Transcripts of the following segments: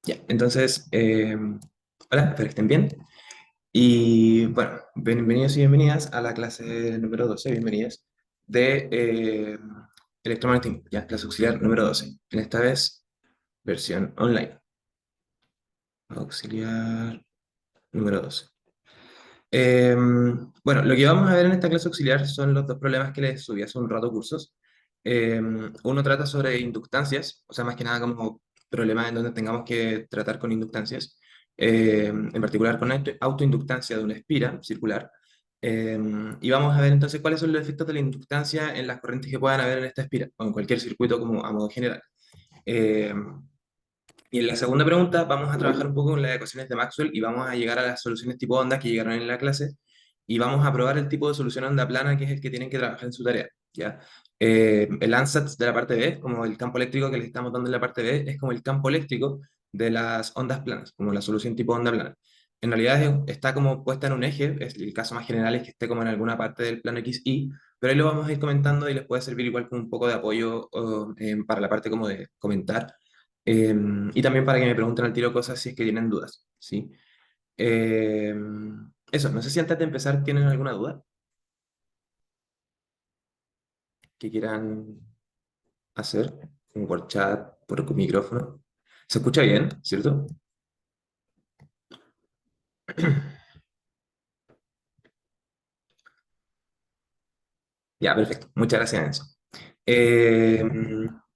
Ya, entonces, hola, espero que estén bien. Y bueno, bienvenidos y bienvenidas a la clase número 12, bienvenidas, de electromagnetismo, ya, clase auxiliar número 12. En esta vez, versión online. Auxiliar número 12. Bueno, lo que vamos a ver en esta clase auxiliar son los dos problemas que les subí hace un rato cursos. Uno trata sobre inductancias, o sea, más que nada como problemas en donde tengamos que tratar con inductancias, en particular con autoinductancia de una espira circular. Y vamos a ver entonces cuáles son los efectos de la inductancia en las corrientes que puedan haber en esta espira, o en cualquier circuito como a modo general. Em, y en la segunda pregunta vamos a trabajar un poco con las ecuaciones de Maxwell y vamos a llegar a las soluciones tipo onda que llegaron en la clase y vamos a probar el tipo de solución onda plana que es el que tienen que trabajar en su tarea, ¿ya? El ansatz de la parte B, como el campo eléctrico que les estamos dando en la parte B, es como el campo eléctrico de las ondas planas, como la solución tipo onda plana. En realidad está como puesta en un eje, el caso más general es que esté como en alguna parte del plano XY, pero ahí lo vamos a ir comentando y les puede servir igual como un poco de apoyo para la parte como de comentar y también para que me pregunten al tiro cosas si es que tienen dudas, ¿sí? Eh, Eso, no sé si antes de empezar tienen alguna duda que quieran hacer, como por chat, por micrófono. ¿Se escucha bien, cierto? Ya, perfecto. Muchas gracias, Enzo. Eh,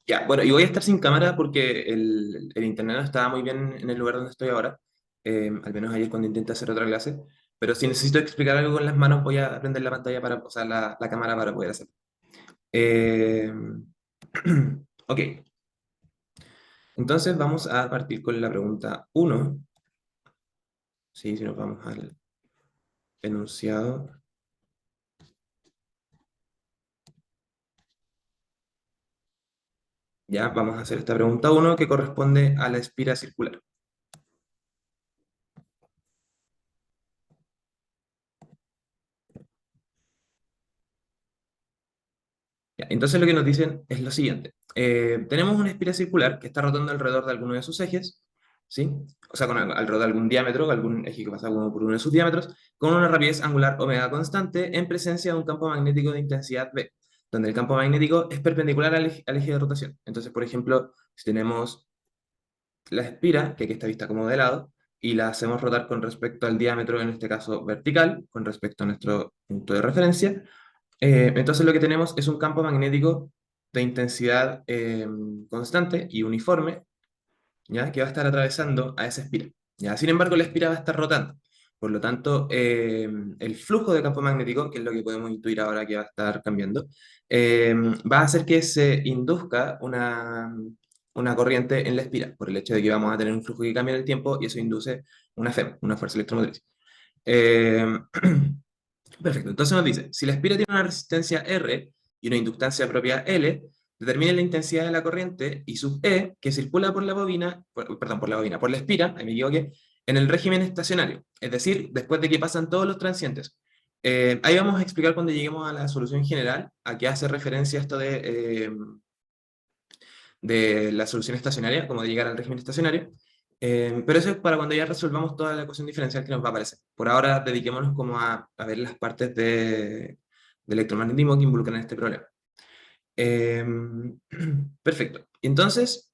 ya, bueno, y voy a estar sin cámara porque el internet no estaba muy bien en el lugar donde estoy ahora, al menos ayer cuando intenté hacer otra clase, pero si necesito explicar algo con las manos voy a prender la pantalla para, o sea, la cámara para poder hacerlo. Eh, ok, entonces vamos a partir con la pregunta uno. Sí, si nos vamos al enunciado. Ya, vamos a hacer esta pregunta uno que corresponde a la espira circular. Ya, entonces lo que nos dicen es lo siguiente. Tenemos una espira circular que está rotando alrededor de alguno de sus ejes, ¿sí? O sea, alrededor de algún diámetro, algún eje que pasa como por uno de sus diámetros, con una rapidez angular omega constante en presencia de un campo magnético de intensidad B, donde el campo magnético es perpendicular al eje de rotación. Entonces, por ejemplo, si tenemos la espira, que aquí está vista como de lado, y la hacemos rotar con respecto al diámetro, en este caso vertical, con respecto a nuestro punto de referencia, entonces lo que tenemos es un campo magnético de intensidad constante y uniforme, ¿ya? Que va a estar atravesando a esa espira, ¿ya? Sin embargo, la espira va a estar rotando. Por lo tanto, el flujo de campo magnético, que es lo que podemos intuir ahora que va a estar cambiando, va a hacer que se induzca una corriente en la espira, por el hecho de que vamos a tener un flujo que cambia en el tiempo y eso induce una FEM, una fuerza electromotriz. Eh, Perfecto, entonces nos dice, si la espira tiene una resistencia R y una inductancia propia L, determine la intensidad de la corriente I sub E que circula por la bobina, perdón, por la bobina, por la espira, ahí me equivoqué, en el régimen estacionario, es decir, después de que pasan todos los transientes. Ahí vamos a explicar cuando lleguemos a la solución general, a qué hace referencia esto de la solución estacionaria, como de llegar al régimen estacionario. Pero eso es para cuando ya resolvamos toda la ecuación diferencial que nos va a aparecer. Por ahora, dediquémonos como a ver las partes de electromagnetismo que involucran este problema. Eh, Perfecto. Entonces,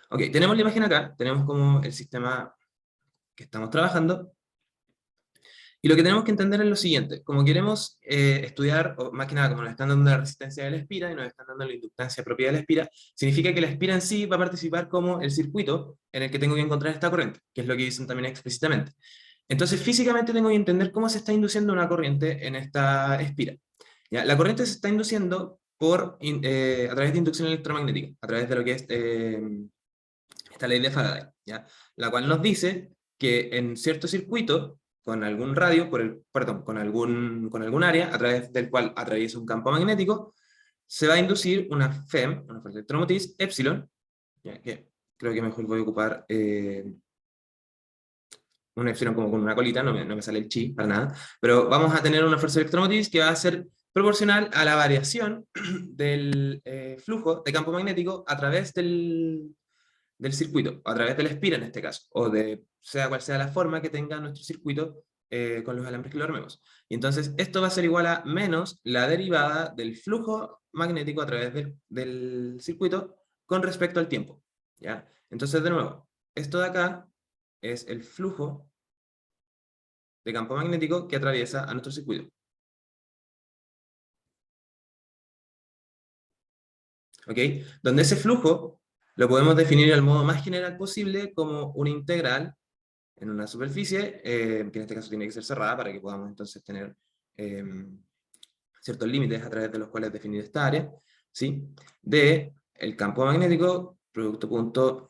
ok, tenemos la imagen acá, tenemos como el sistema que estamos trabajando, y lo que tenemos que entender es lo siguiente, como queremos estudiar, o más que nada, como nos están dando la resistencia de la espira y nos están dando la inductancia propia de la espira, significa que la espira en sí va a participar como el circuito en el que tengo que encontrar esta corriente, que es lo que dicen también explícitamente. Entonces, físicamente tengo que entender cómo se está induciendo una corriente en esta espira. ¿Ya? La corriente se está induciendo a través de inducción electromagnética, a través de lo que es esta ley de Faraday, ¿ya? La cual nos dice que en cierto circuito, con algún radio, perdón, con algún área, a través del cual atraviesa un campo magnético, se va a inducir una FEM, una fuerza electromotriz, epsilon, ¿ya? Que creo que mejor voy a ocupar un epsilon como con una colita, no me sale el chi para nada, pero vamos a tener una fuerza electromotriz que va a ser proporcional a la variación del flujo de campo magnético a través del circuito, a través de la espira en este caso, o de sea cual sea la forma que tenga nuestro circuito con los alambres que lo armemos. Y entonces esto va a ser igual a menos la derivada del flujo magnético a través del circuito con respecto al tiempo. ¿Ya? Entonces, de nuevo, esto de acá es el flujo de campo magnético que atraviesa a nuestro circuito. ¿Ok? Donde ese flujo lo podemos definir del modo más general posible como una integral en una superficie, que en este caso tiene que ser cerrada para que podamos entonces tener ciertos límites a través de los cuales definir esta área, ¿sí? De el campo magnético, producto punto,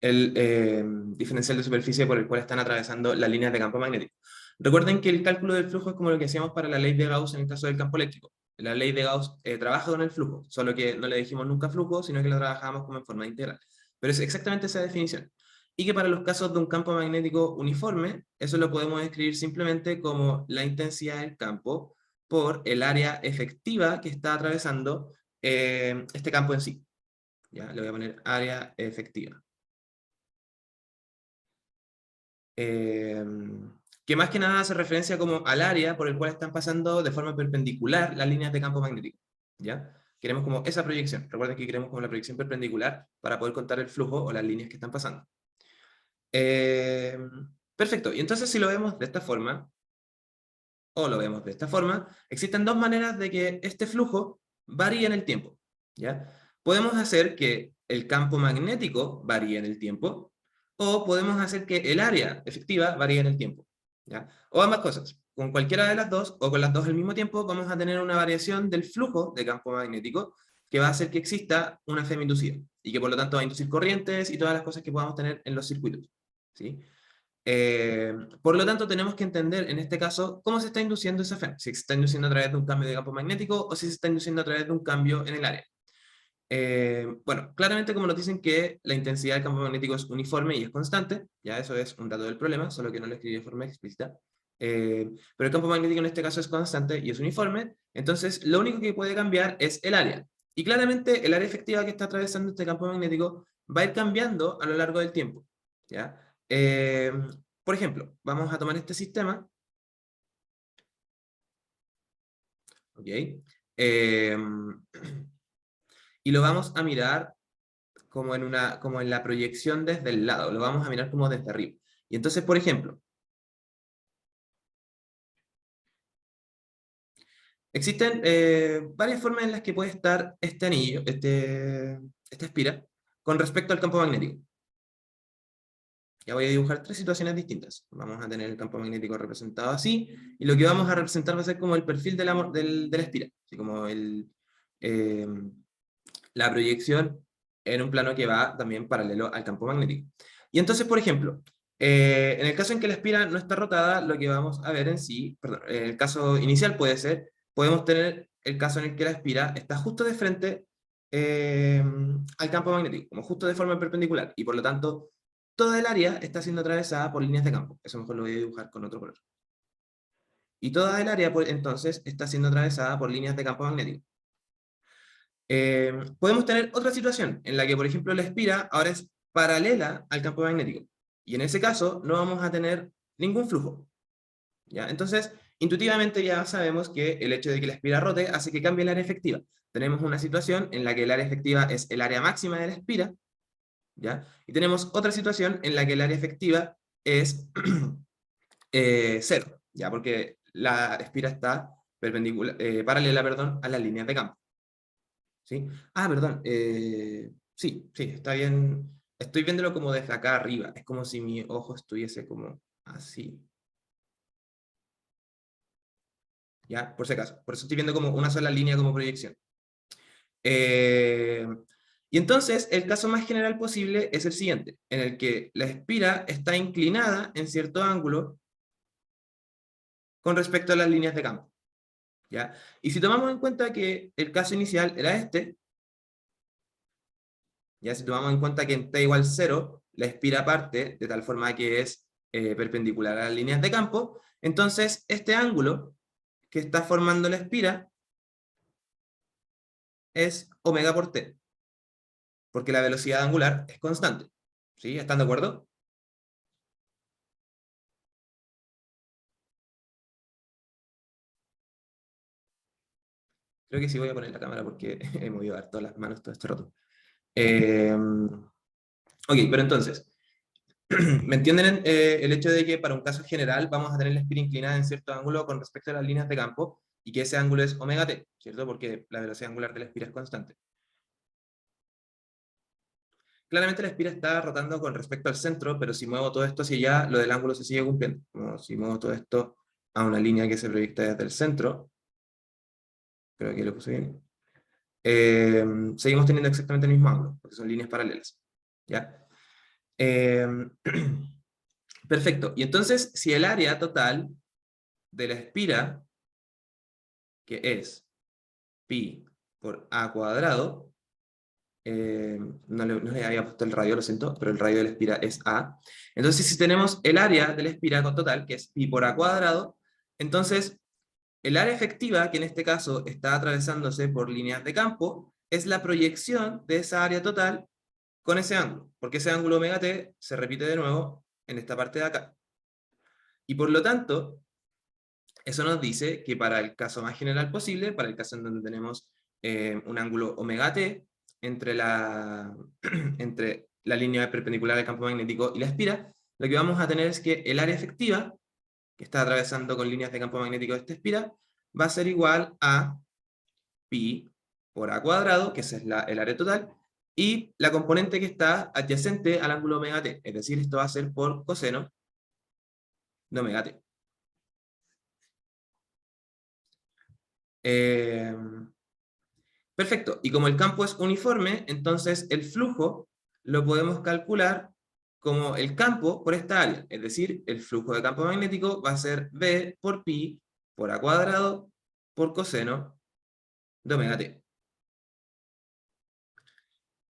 el diferencial de superficie por el cual están atravesando las líneas de campo magnético. Recuerden que el cálculo del flujo es como lo que hacíamos para la ley de Gauss en el caso del campo eléctrico. La ley de Gauss trabaja con el flujo, solo que no le dijimos nunca flujo, sino que lo trabajamos como en forma integral. Pero es exactamente esa definición. Y que para los casos de un campo magnético uniforme, eso lo podemos escribir simplemente como la intensidad del campo por el área efectiva que está atravesando este campo en sí. Ya, le voy a poner área efectiva. Que más que nada hace referencia como al área por el cual están pasando de forma perpendicular las líneas de campo magnético. ¿Ya? Queremos como esa proyección. Recuerden que queremos como la proyección perpendicular para poder contar el flujo o las líneas que están pasando. Perfecto. Y entonces si lo vemos de esta forma, o lo vemos de esta forma, existen dos maneras de que este flujo varíe en el tiempo. ¿Ya? Podemos hacer que el campo magnético varíe en el tiempo, o podemos hacer que el área efectiva varíe en el tiempo. ¿Ya? O ambas cosas. Con cualquiera de las dos, o con las dos al mismo tiempo, vamos a tener una variación del flujo de campo magnético que va a hacer que exista una FEM inducida, y que por lo tanto va a inducir corrientes y todas las cosas que podamos tener en los circuitos. ¿Sí? Por lo tanto, tenemos que entender en este caso cómo se está induciendo esa FEM, si se está induciendo a través de un cambio de campo magnético o si se está induciendo a través de un cambio en el área. Bueno, claramente como nos dicen que la intensidad del campo magnético es uniforme y es constante, ya eso es un dato del problema, solo que no lo escribí de forma explícita, pero el campo magnético en este caso es constante y es uniforme, entonces lo único que puede cambiar es el área. Y claramente el área efectiva que está atravesando este campo magnético va a ir cambiando a lo largo del tiempo. ¿Ya? Por ejemplo, vamos a tomar este sistema. ¿Ok? Y lo vamos a mirar como en la proyección desde el lado, lo vamos a mirar como desde arriba. Y entonces, por ejemplo, existen varias formas en las que puede estar este anillo, esta espira, con respecto al campo magnético. Ya voy a dibujar tres situaciones distintas. Vamos a tener el campo magnético representado así, y lo que vamos a representar va a ser como el perfil de la espira, así como eh, la proyección en un plano que va también paralelo al campo magnético. Y entonces, por ejemplo, en el caso en que la espira no está rotada, lo que vamos a ver en sí, perdón, en el caso inicial puede ser, podemos tener el caso en el que la espira está justo de frente al campo magnético, como justo de forma perpendicular, y por lo tanto, toda el área está siendo atravesada por líneas de campo. Eso mejor lo voy a dibujar con otro color. Y toda el área, pues, entonces, está siendo atravesada por líneas de campo magnético. Podemos tener otra situación en la que, por ejemplo, la espira ahora es paralela al campo magnético. Y en ese caso no vamos a tener ningún flujo. ¿Ya? Entonces, intuitivamente ya sabemos que el hecho de que la espira rote hace que cambie el área efectiva. Tenemos una situación en la que el área efectiva es el área máxima de la espira, ¿ya? Y tenemos otra situación en la que el área efectiva es cero, ¿ya? Porque la espira está paralela, perdón, a las líneas de campo. ¿Sí? Ah, perdón. Sí, sí, está bien. Estoy viéndolo como desde acá arriba. Es como si mi ojo estuviese como así. ¿Ya? Por si acaso. Por eso estoy viendo como una sola línea como proyección. Eh, y entonces, el caso más general posible es el siguiente, en el que la espira está inclinada en cierto ángulo con respecto a las líneas de campo. ¿Ya? Y si tomamos en cuenta que el caso inicial era este, ya si tomamos en cuenta que en t igual 0, la espira parte de tal forma que es perpendicular a las líneas de campo, entonces este ángulo que está formando la espira es omega por t, porque la velocidad angular es constante. ¿Sí? ¿Están de acuerdo? Creo que sí voy a poner la cámara porque he movido harto las manos todo este rato. Ok, pero entonces, ¿me entienden el hecho de que para un caso general vamos a tener la espira inclinada en cierto ángulo con respecto a las líneas de campo y que ese ángulo es omega t, ¿cierto? Porque la velocidad angular de la espira es constante. Claramente la espira está rotando con respecto al centro, pero si muevo todo esto hacia allá, lo del ángulo se sigue cumpliendo. Como si muevo todo esto a una línea que se proyecta desde el centro, creo que lo puse bien, seguimos teniendo exactamente el mismo ángulo, porque son líneas paralelas. ¿Ya? Eh, perfecto. Y entonces, si el área total de la espira, que es pi por a cuadrado, no le había puesto el radio, lo siento, pero el radio de la espira es a. Entonces, si tenemos el área de la espira total, que es pi por a cuadrado, entonces el área efectiva, que en este caso está atravesándose por líneas de campo, es la proyección de esa área total con ese ángulo, porque ese ángulo omega t se repite de nuevo en esta parte de acá. Y por lo tanto, eso nos dice que para el caso más general posible, para el caso en donde tenemos un ángulo omega t entre entre la línea perpendicular del campo magnético y la espira, lo que vamos a tener es que el área efectiva, que está atravesando con líneas de campo magnético de esta espira, va a ser igual a pi por a cuadrado, que esa es el área total, y la componente que está adyacente al ángulo omega t, es decir, esto va a ser por coseno de omega t. Eh, perfecto, y como el campo es uniforme, entonces el flujo lo podemos calcular como el campo por esta área, es decir, el flujo de campo magnético va a ser b por pi por a cuadrado por coseno de omega t.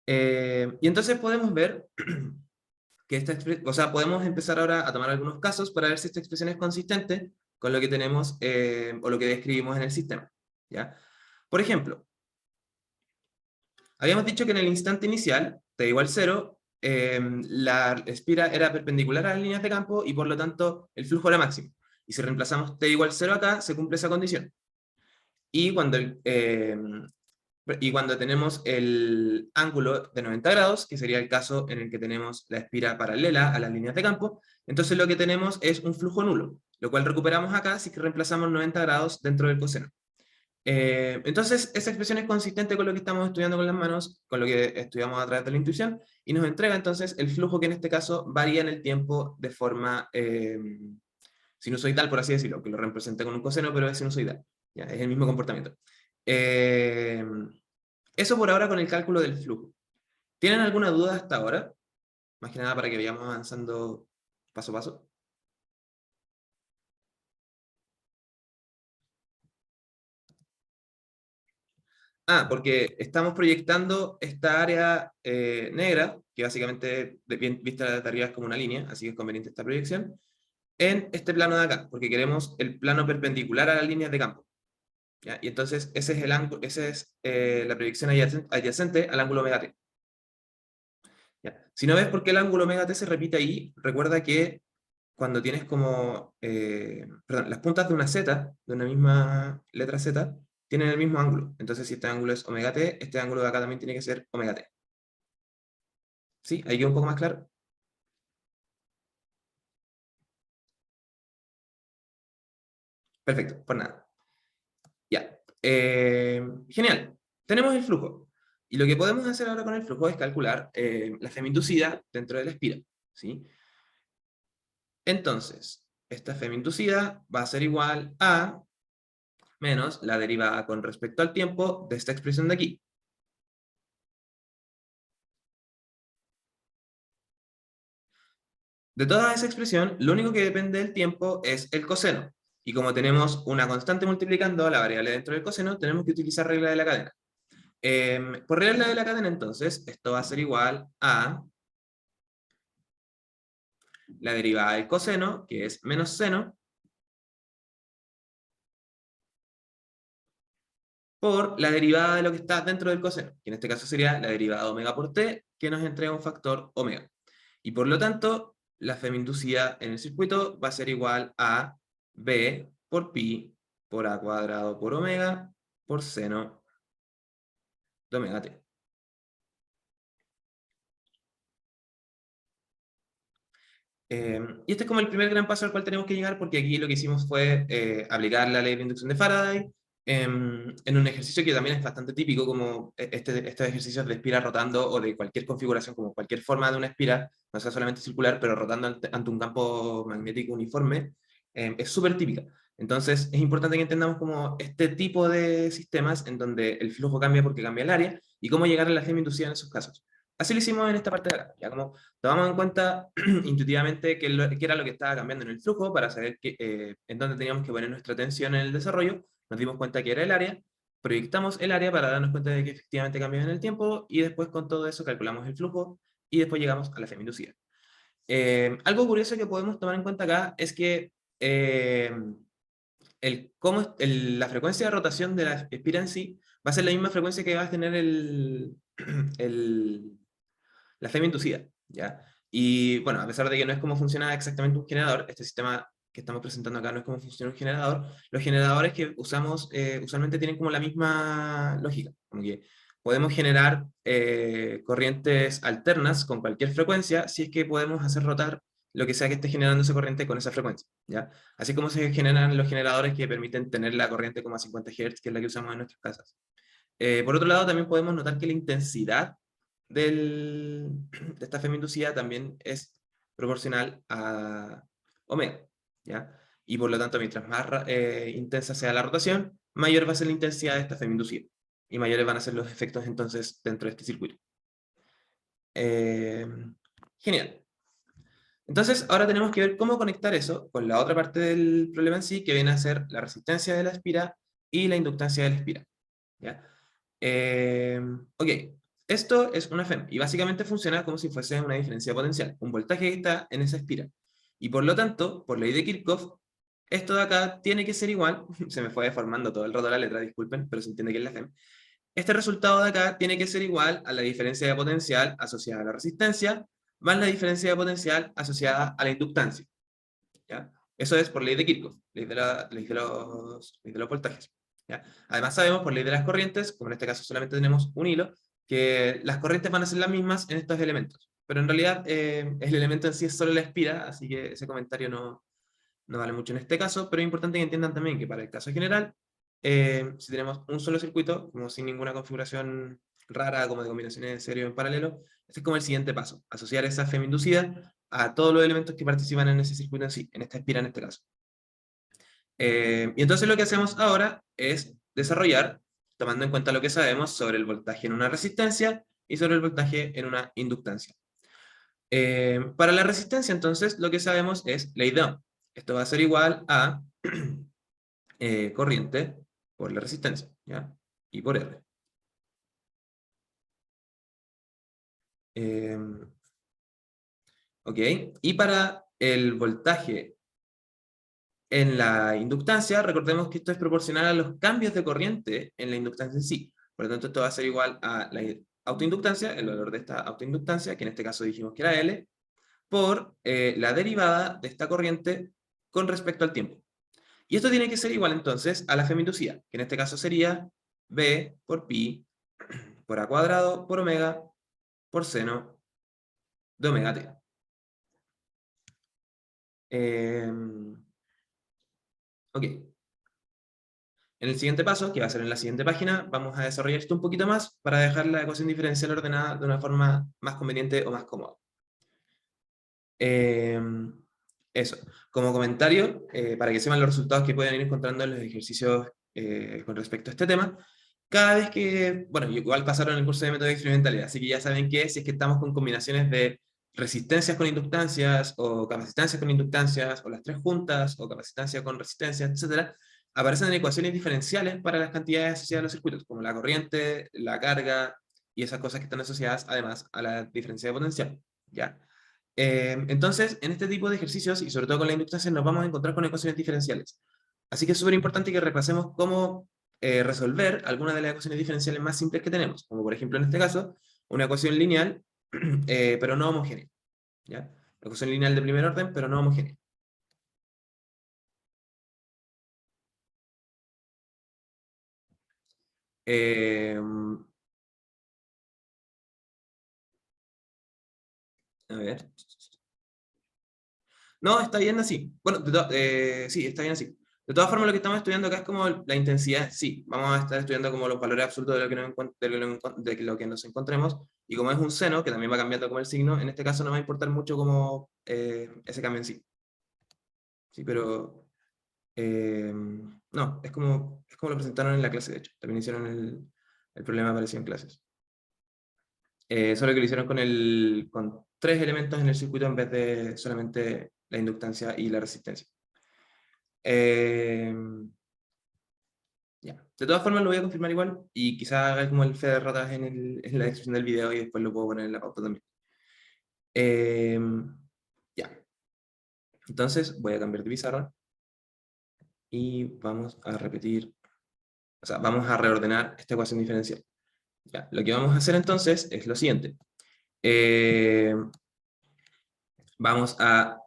Y entonces podemos ver que o sea, podemos empezar ahora a tomar algunos casos para ver si esta expresión es consistente con lo que tenemos o lo que describimos en el sistema. ¿Ya? Por ejemplo, habíamos dicho que en el instante inicial, t igual 0, la espira era perpendicular a las líneas de campo y por lo tanto el flujo era máximo. Y si reemplazamos t igual 0 acá, se cumple esa condición. Y cuando tenemos el ángulo de 90 grados, que sería el caso en el que tenemos la espira paralela a las líneas de campo, entonces lo que tenemos es un flujo nulo, lo cual recuperamos acá si que reemplazamos 90 grados dentro del coseno. Entonces, esa expresión es consistente con lo que estamos estudiando con las manos, con lo que estudiamos a través de la intuición, y nos entrega entonces el flujo que en este caso varía en el tiempo de forma sinusoidal, por así decirlo, que lo representé con un coseno, pero es sinusoidal. ¿Ya? Es el mismo comportamiento. Eh, eso por ahora con el cálculo del flujo. ¿Tienen alguna duda hasta ahora? Más que nada para que vayamos avanzando paso a paso. Porque estamos proyectando esta área negra, que básicamente vista de arriba es como una línea, así que es conveniente esta proyección, en este plano de acá, porque queremos el plano perpendicular a las líneas de campo. ¿Ya? Y entonces ese es el ángulo, esa es la proyección adyacente al ángulo omega t. ¿Ya? Si no ves por qué el ángulo omega t se repite ahí, recuerda que cuando tienes como, perdón, las puntas de una Z, de una misma letra Z, tienen el mismo ángulo. Entonces, si este ángulo es omega t, este ángulo de acá también tiene que ser omega t. ¿Sí? ¿Ahí queda un poco más claro? Perfecto, por nada. Ya. Genial. Tenemos el flujo. Y lo que podemos hacer ahora con el flujo es calcular la Fm inducida dentro de la espira. ¿Sí? Entonces, esta Fm inducida va a ser igual a menos la derivada con respecto al tiempo de esta expresión de aquí. De toda esa expresión, lo único que depende del tiempo es el coseno. Y como tenemos una constante multiplicando a la variable dentro del coseno, tenemos que utilizar regla de la cadena. Por regla de la cadena, entonces, esto va a ser igual a la derivada del coseno, que es menos seno, por la derivada de lo que está dentro del coseno, que en este caso sería la derivada de omega por t, que nos entrega un factor omega. Y por lo tanto, la femi-inducida en el circuito va a ser igual a b por pi por a cuadrado por omega por seno de omega t. Y este es como el primer gran paso al cual tenemos que llegar, porque aquí lo que hicimos fue aplicar la ley de inducción de Faraday en un ejercicio que también es bastante típico, como estos ejercicios de espira rotando o de cualquier configuración, como cualquier forma de una espira, no sea solamente circular, pero rotando ante un campo magnético uniforme, es súper típica. Entonces es importante que entendamos como este tipo de sistemas en donde el flujo cambia porque cambia el área y cómo llegar a la femi-inducida en esos casos. Así lo hicimos en esta parte de acá, ya como tomamos en cuenta intuitivamente qué era lo que estaba cambiando en el flujo para saber en dónde teníamos que poner nuestra atención en el desarrollo, nos dimos cuenta que era el área, proyectamos el área para darnos cuenta de que efectivamente cambiaba en el tiempo, y después con todo eso calculamos el flujo, y después llegamos a la femi-inducida. Algo curioso que podemos tomar en cuenta acá es que la frecuencia de rotación de la espira en sí va a ser la misma frecuencia que va a tener la femi-inducida, ¿ya? Y bueno, a pesar de que no es como funciona exactamente un generador, este sistema que estamos presentando acá no es como funciona un generador, los generadores que usamos usualmente tienen como la misma lógica, como que podemos generar corrientes alternas con cualquier frecuencia si es que podemos hacer rotar lo que sea que esté generando esa corriente con esa frecuencia, ¿ya? Así como se generan los generadores que permiten tener la corriente como a 50 Hz, que es la que usamos en nuestras casas. Por otro lado, también podemos notar que la intensidad de esta femi-inducida también es proporcional a omega, ¿ya? Y por lo tanto, mientras más intensa sea la rotación, mayor va a ser la intensidad de esta femi-inducida, y mayores van a ser los efectos entonces dentro de este circuito. Eh, Genial. Entonces, ahora tenemos que ver cómo conectar eso con la otra parte del problema en sí, que viene a ser la resistencia de la espira y la inductancia de la espira, ¿ya? Ok, esto es una FEM y básicamente funciona como si fuese una diferencia potencial, un voltaje que está en esa espiral. Y por lo tanto, por ley de Kirchhoff, esto de acá tiene que ser igual, se me fue deformando todo el rato la letra, disculpen, pero se entiende que es la FEM. Este resultado de acá tiene que ser igual a la diferencia de potencial asociada a la resistencia, más la diferencia de potencial asociada a la inductancia, ¿ya? Eso es por ley de Kirchhoff, ley de los voltajes, ¿ya? Además sabemos por ley de las corrientes, como en este caso solamente tenemos un hilo, que las corrientes van a ser las mismas en estos elementos. Pero en realidad el elemento en sí es solo la espira, así que ese comentario no vale mucho en este caso, pero es importante que entiendan también que para el caso general, si tenemos un solo circuito, como sin ninguna configuración rara, como de combinaciones de serie en paralelo, este es como el siguiente paso, asociar esa FEM inducida a todos los elementos que participan en ese circuito en sí, en esta espira en este caso. Y entonces lo que hacemos ahora es desarrollar, tomando en cuenta lo que sabemos sobre el voltaje en una resistencia y sobre el voltaje en una inductancia. Para la resistencia, entonces, lo que sabemos es ley de Ohm. Esto va a ser igual a corriente por la resistencia, ¿ya? Y por R. Ok, y para el voltaje en la inductancia, recordemos que esto es proporcional a los cambios de corriente en la inductancia en sí. Por lo tanto, esto va a ser igual a la autoinductancia, el valor de esta autoinductancia, que en este caso dijimos que era L, por la derivada de esta corriente con respecto al tiempo. Y esto tiene que ser igual entonces a la femi-inducida, que en este caso sería B por pi por a cuadrado por omega por seno de omega t. Ok. En el siguiente paso, que va a ser en la siguiente página, vamos a desarrollar esto un poquito más para dejar la ecuación diferencial ordenada de una forma más conveniente o más cómoda. Eso. Como comentario, para que sepan los resultados que pueden ir encontrando en los ejercicios con respecto a este tema, cada vez que, bueno, igual pasaron el curso de método de experimentalidad, así que ya saben que si es que estamos con combinaciones de resistencias con inductancias, o capacitancias con inductancias, o las tres juntas, o capacitancia con resistencia, etcétera, aparecen ecuaciones diferenciales para las cantidades asociadas a los circuitos, como la corriente, la carga, y esas cosas que están asociadas además a la diferencia de potencial, ¿ya? Entonces, en este tipo de ejercicios, y sobre todo con la inductancia, nos vamos a encontrar con ecuaciones diferenciales. Así que es súper importante que repasemos cómo resolver alguna de las ecuaciones diferenciales más simples que tenemos, como por ejemplo en este caso, una ecuación lineal, pero no homogénea, ¿ya? La ecuación lineal de primer orden, pero no homogénea. Eh, a ver. No, está bien así. Bueno, sí, está bien así. De todas formas, lo que estamos estudiando acá es como la intensidad. Sí, vamos a estar estudiando como los valores absolutos de lo que de lo que nos encontremos. Y como es un seno, que también va cambiando como el signo, en este caso no va a importar mucho como ese cambio en sí. Sí, pero no, es como lo presentaron en la clase, de hecho. También hicieron el problema apareció en clases. Solo que lo hicieron con 3 elementos en el circuito en vez de solamente la inductancia y la resistencia. Eh, ya. De todas formas lo voy a confirmar igual y quizá haga como el fe de ratas en la descripción del video y después lo puedo poner en la pauta también. Eh, ya. Entonces voy a cambiar de pizarra y vamos a repetir, o sea, vamos a reordenar esta ecuación diferencial. Ya. Lo que vamos a hacer entonces es lo siguiente. Eh, vamos a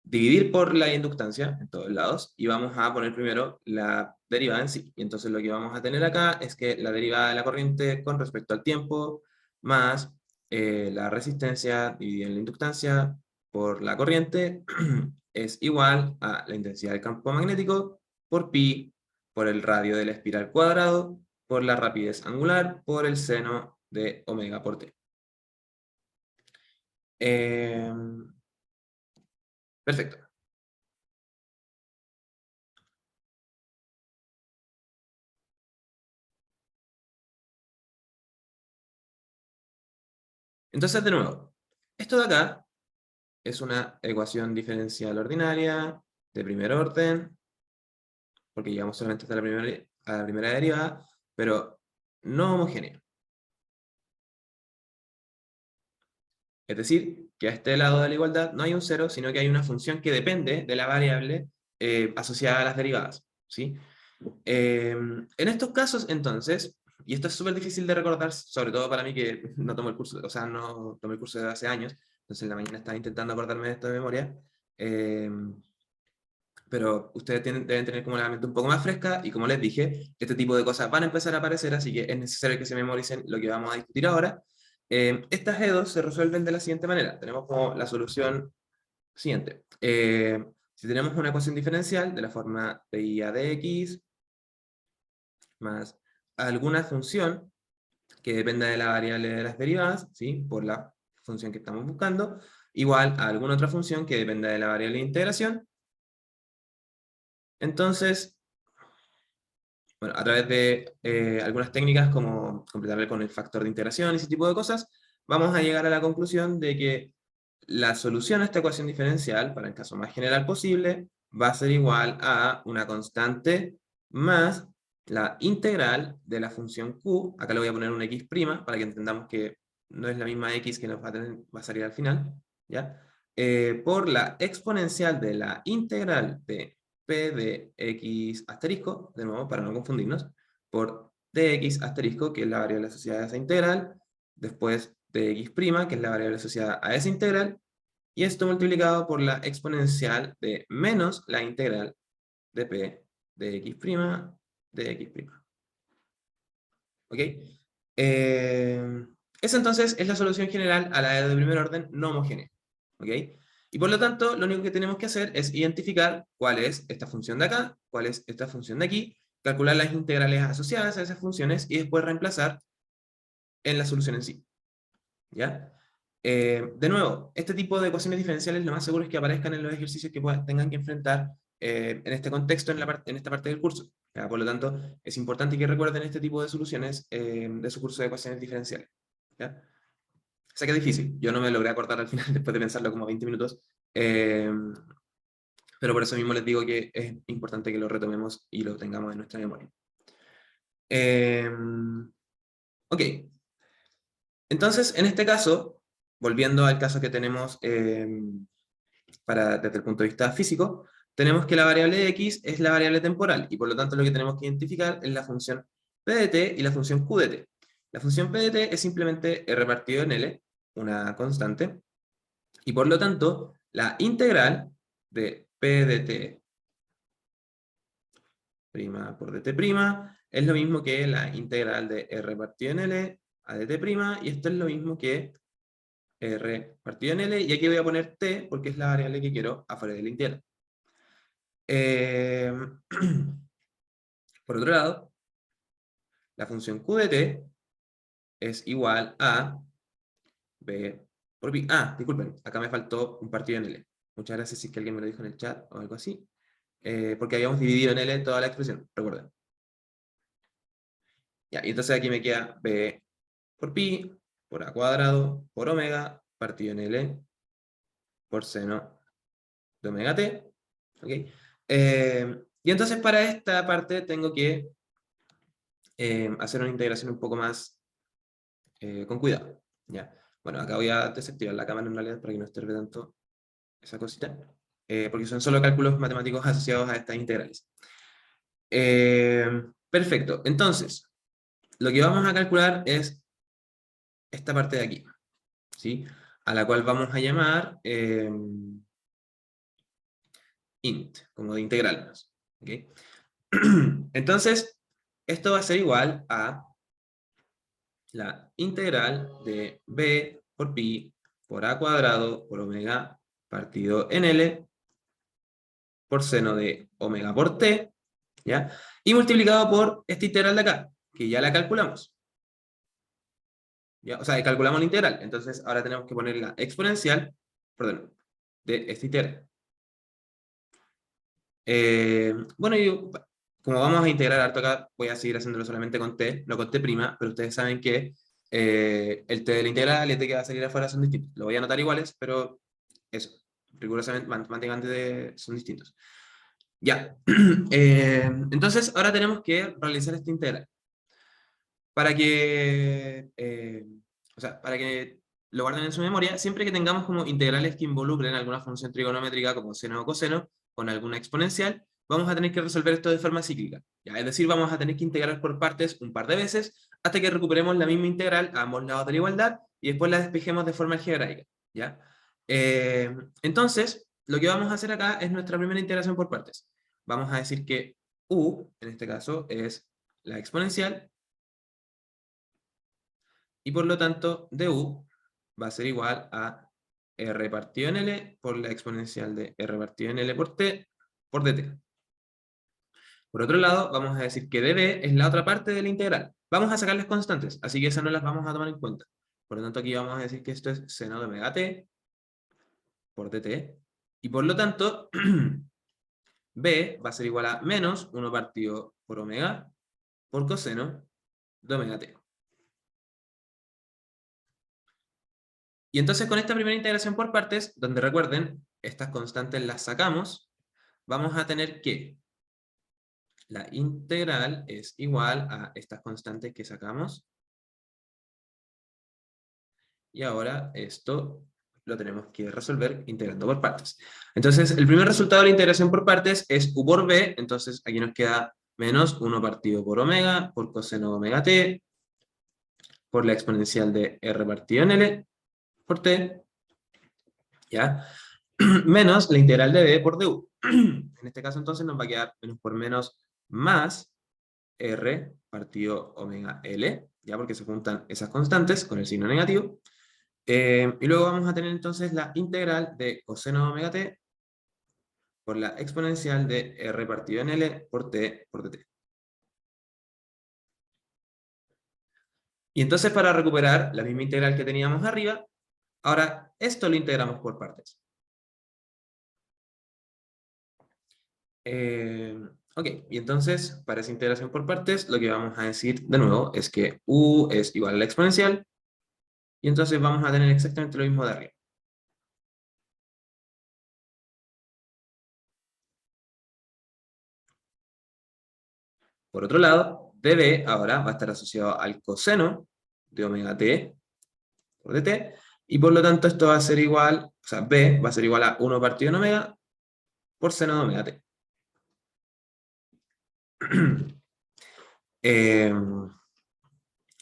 dividir por la inductancia en todos lados y vamos a poner primero la derivada en sí. Y entonces lo que vamos a tener acá es que la derivada de la corriente con respecto al tiempo más la resistencia dividida en la inductancia por la corriente es igual a la intensidad del campo magnético por pi por el radio de la espiral cuadrado por la rapidez angular por el seno de omega por t. Perfecto. Entonces, de nuevo, esto de acá es una ecuación diferencial ordinaria de primer orden, porque llegamos solamente hasta la primera derivada, pero no homogénea. Es decir, que a este lado de la igualdad no hay un cero, sino que hay una función que depende de la variable asociada a las derivadas, ¿sí? En estos casos, entonces, y esto es súper difícil de recordar, sobre todo para mí que no tomo el curso, o sea, no tomé el curso de hace años, entonces en la mañana estaba intentando acordarme de esto de memoria, pero ustedes deben tener como la mente un poco más fresca, y como les dije, este tipo de cosas van a empezar a aparecer, así que es necesario que se memoricen lo que vamos a discutir ahora. Estas E2 se resuelven de la siguiente manera. Tenemos como la solución siguiente. Si tenemos una ecuación diferencial de la forma de I a de X más alguna función que dependa de la variable de las derivadas, ¿sí? Por la función que estamos buscando, igual a alguna otra función que dependa de la variable de integración. Entonces, bueno, a través de algunas técnicas como completarle con el factor de integración y ese tipo de cosas, vamos a llegar a la conclusión de que la solución a esta ecuación diferencial, para el caso más general posible, va a ser igual a una constante más la integral de la función q, acá le voy a poner un x' para que entendamos que no es la misma x que nos va a salir al final, ¿ya? Por la exponencial de la integral de p de x asterisco, de nuevo, para no confundirnos, por dx asterisco, que es la variable asociada a esa integral, después dx', que es la variable asociada a esa integral, y esto multiplicado por la exponencial de menos la integral de p de x' de x'. ¿Ok? Esa entonces es la solución general a la de primer orden no homogénea. ¿Ok? Y por lo tanto, lo único que tenemos que hacer es identificar cuál es esta función de acá, cuál es esta función de aquí, calcular las integrales asociadas a esas funciones y después reemplazar en la solución en sí. ¿Ya? De nuevo, este tipo de ecuaciones diferenciales lo más seguro es que aparezcan en los ejercicios que tengan que enfrentar en este contexto, en esta parte del curso. ¿Ya? Por lo tanto, es importante que recuerden este tipo de soluciones de su curso de ecuaciones diferenciales. ¿Ya? Sé que es difícil, yo no me logré acordar al final después de pensarlo como 20 minutos, eh, pero por eso mismo les digo que es importante que lo retomemos y lo tengamos en nuestra memoria. Ok, entonces en este caso, volviendo al caso que tenemos desde el punto de vista físico, tenemos que la variable de x es la variable temporal, y por lo tanto lo que tenemos que identificar es la función p de t y la función q de t. La función p de t es simplemente r partido en l, una constante, y por lo tanto la integral de p de t prima por dt prima es lo mismo que la integral de r partido en l a dt prima, y esto es lo mismo que r partido en l, y aquí voy a poner t porque es la variable que quiero afuera de la integral. Por otro lado, la función q de t es igual a b por pi. Ah, disculpen, acá me faltó un partido en L. Muchas gracias si es que alguien me lo dijo en el chat o algo así. Porque habíamos dividido en L toda la expresión, recuerden. Ya, y entonces aquí me queda b por pi, por a cuadrado, por omega, partido en L, por seno de omega t. ¿Ok? Y entonces para esta parte tengo que hacer una integración un poco más con cuidado. ¿Ya? Bueno, acá voy a desactivar la cámara en realidad para que no estorbe tanto esa cosita, porque son solo cálculos matemáticos asociados a estas integrales. Perfecto, entonces, lo que vamos a calcular es esta parte de aquí, ¿sí? A la cual vamos a llamar int, como de integral. ¿Okay? Entonces, esto va a ser igual a la integral de b por pi por a cuadrado por omega partido en L por seno de omega por t, ¿ya? Y multiplicado por esta integral de acá, que ya la calculamos. ¿Ya? O sea, calculamos la integral, entonces ahora tenemos que poner la exponencial, perdón, de esta integral. Bueno, como vamos a integrar harto acá, voy a seguir haciéndolo solamente con t, no con t', pero ustedes saben que el t de la integral y el t que va a salir afuera son distintos. Lo voy a anotar iguales, pero eso, rigurosamente, matemáticamente son distintos. Ya, entonces ahora tenemos que realizar esta integral. Para que, o sea, para que lo guarden en su memoria, siempre que tengamos como integrales que involucren alguna función trigonométrica como seno o coseno, con alguna exponencial, vamos a tener que resolver esto de forma cíclica. ¿Ya? Es decir, vamos a tener que integrar por partes un par de veces hasta que recuperemos la misma integral a ambos lados de la igualdad y después la despejemos de forma algebraica. ¿Ya? Entonces, lo que vamos a hacer acá es nuestra primera integración por partes. Vamos a decir que u, en este caso, es la exponencial, y por lo tanto du va a ser igual a r partido en L por la exponencial de r partido en L por t por dt. Por otro lado, vamos a decir que db es la otra parte de la integral. Vamos a sacar las constantes, así que esas no las vamos a tomar en cuenta. Por lo tanto, aquí vamos a decir que esto es seno de omega t por dt, y por lo tanto, b va a ser igual a menos 1 partido por omega por coseno de omega t. Y entonces con esta primera integración por partes, donde recuerden, estas constantes las sacamos, vamos a tener que la integral es igual a estas constantes que sacamos. Y ahora esto lo tenemos que resolver integrando por partes. Entonces, el primer resultado de la integración por partes es u por b, entonces aquí nos queda menos 1 partido por omega, por coseno de omega t, por la exponencial de r partido en l, por t, ¿ya? Menos la integral de b por du. En este caso entonces nos va a quedar menos por menos más r partido omega l, ya porque se juntan esas constantes con el signo negativo. Y luego vamos a tener entonces la integral de coseno de omega t por la exponencial de r partido en l por t por dt. Y entonces para recuperar la misma integral que teníamos arriba, ahora esto lo integramos por partes. Ok, y entonces para esa integración por partes lo que vamos a decir de nuevo es que u es igual a la exponencial, y entonces vamos a tener exactamente lo mismo de arriba. Por otro lado, db ahora va a estar asociado al coseno de omega t por dt, y por lo tanto esto va a ser igual, o sea, b va a ser igual a 1 partido en omega por seno de omega t.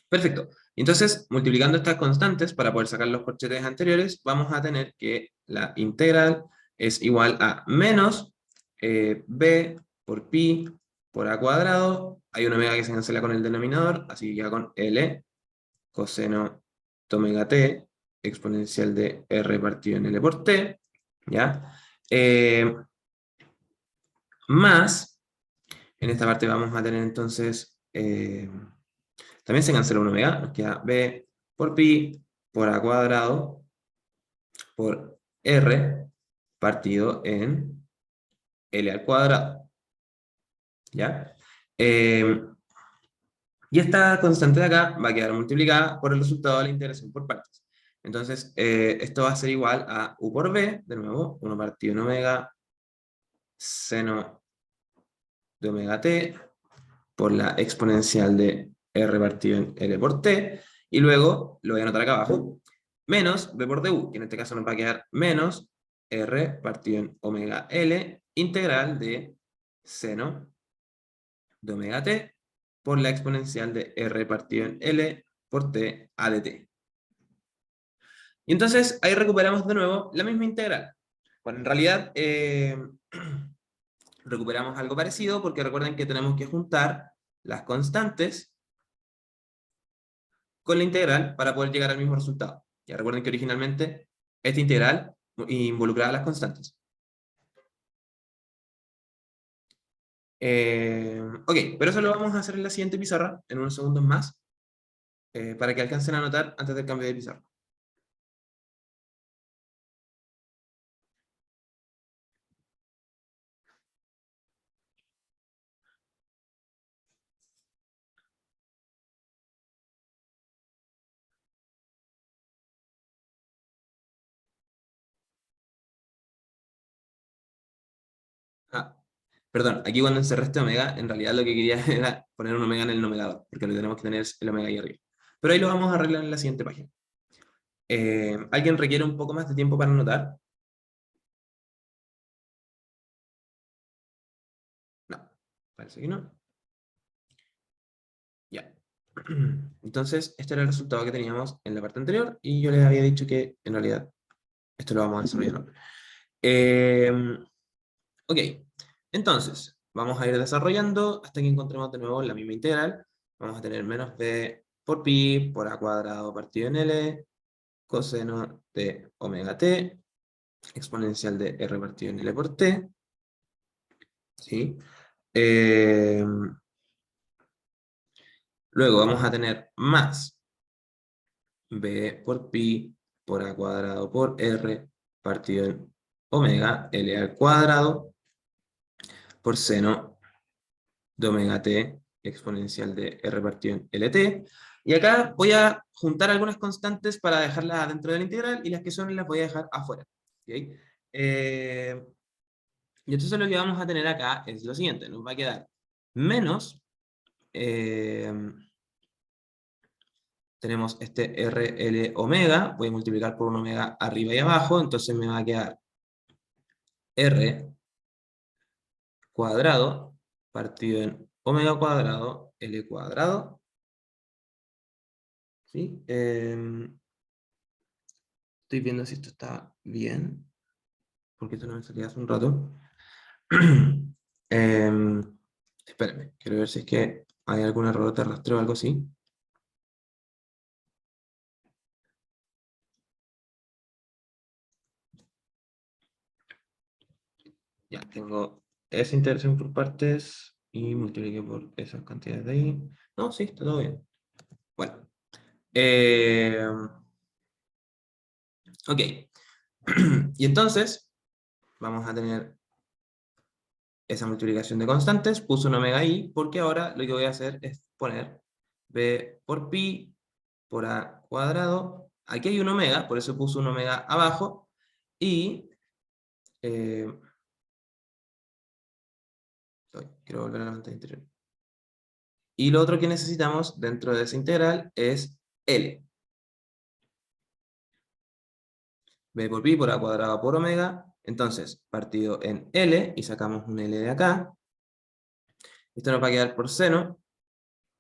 Perfecto. Entonces, multiplicando estas constantes para poder sacar los corchetes anteriores, vamos a tener que la integral es igual a menos b por pi por a cuadrado. Hay una omega que se cancela con el denominador, así que queda con L coseno de omega t exponencial de r partido en L por t, ¿ya? Más, en esta parte vamos a tener entonces, también se cancela una omega, nos queda b por pi por a cuadrado por r partido en L al cuadrado, ¿ya? Y esta constante de acá va a quedar multiplicada por el resultado de la integración por partes. Entonces, esto va a ser igual a u por b, de nuevo, 1 partido en omega seno de omega t por la exponencial de r partido en L por t, y luego, lo voy a anotar acá abajo, menos b por du, que en este caso nos va a quedar menos r partido en omega L, integral de seno de omega t por la exponencial de r partido en L por t a de t. Y entonces ahí recuperamos de nuevo la misma integral. Bueno, en realidad recuperamos algo parecido porque recuerden que tenemos que juntar las constantes con la integral para poder llegar al mismo resultado. Ya recuerden que originalmente esta integral involucraba las constantes. Ok, pero eso lo vamos a hacer en la siguiente pizarra, en unos segundos más, para que alcancen a anotar antes del cambio de pizarra. Ah, perdón, aquí cuando encerré este omega, en realidad lo que quería era poner un omega en el numerador, porque lo que tenemos que tener es el omega ahí arriba. Pero ahí lo vamos a arreglar en la siguiente página. ¿Alguien requiere un poco más de tiempo para anotar? No, parece que no. Ya. Entonces, este era el resultado que teníamos en la parte anterior, y yo les había dicho que, en realidad, esto lo vamos a desarrollar ahora. Ok, entonces, vamos a ir desarrollando hasta que encontremos de nuevo la misma integral. Vamos a tener menos b por pi por a cuadrado partido en L, coseno de omega t, exponencial de r partido en L por t, ¿sí? Eh, Luego vamos a tener más b por pi por a cuadrado por r partido en omega L al cuadrado por seno de omega t exponencial de r partido en lt. Y acá voy a juntar algunas constantes para dejarlas dentro de la integral, y las que son las voy a dejar afuera. ¿Okay? Y entonces lo que vamos a tener acá es lo siguiente, nos va a quedar menos, eh, tenemos este RL omega, voy a multiplicar por un omega arriba y abajo, entonces me va a quedar R cuadrado partido en omega cuadrado L cuadrado, ¿sí? Estoy viendo si esto está bien, porque esto no me salía hace un rato. Espérenme, quiero ver si es que hay algún error de rastreo o algo así. Ya, tengo esa integración por partes y multipliqué por esas cantidades de ahí. No, sí, está todo bien. Bueno. Ok. Y entonces, vamos a tener esa multiplicación de constantes. Puse un omega ahí, porque ahora lo que voy a hacer es poner b por pi por a cuadrado. Aquí hay un omega, por eso puse un omega abajo. Y eh, quiero volver a la pantalla interior. Y lo otro que necesitamos dentro de esa integral es L. B por pi por A cuadrado por omega. Entonces, partido en L, y sacamos un L de acá. Esto nos va a quedar por seno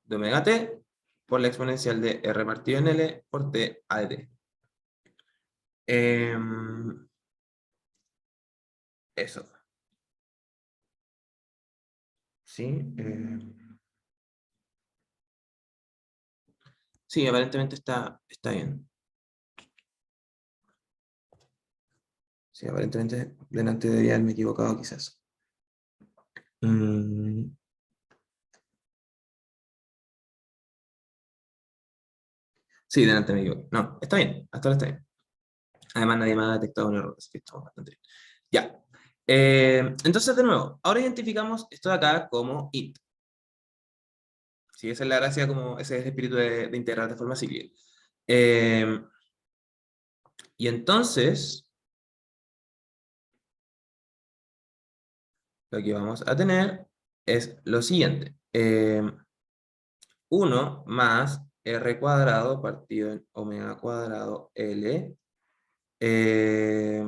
de omega t por la exponencial de R partido en L por T a de T. Eso. ¿Sí? Sí, aparentemente está bien. Sí, aparentemente delante debería haberme equivocado quizás. Mm, sí, delante me equivoqué. No, está bien, hasta ahora está bien. Además nadie me ha detectado un error, así que estamos bastante bien. Ya. Entonces, de nuevo, ahora identificamos esto de acá como int. Sí, esa es la gracia, como ese es el espíritu de integrar de forma cíclica. Eh, y entonces, lo que vamos a tener es lo siguiente. 1 más r cuadrado partido en omega cuadrado L. Eh,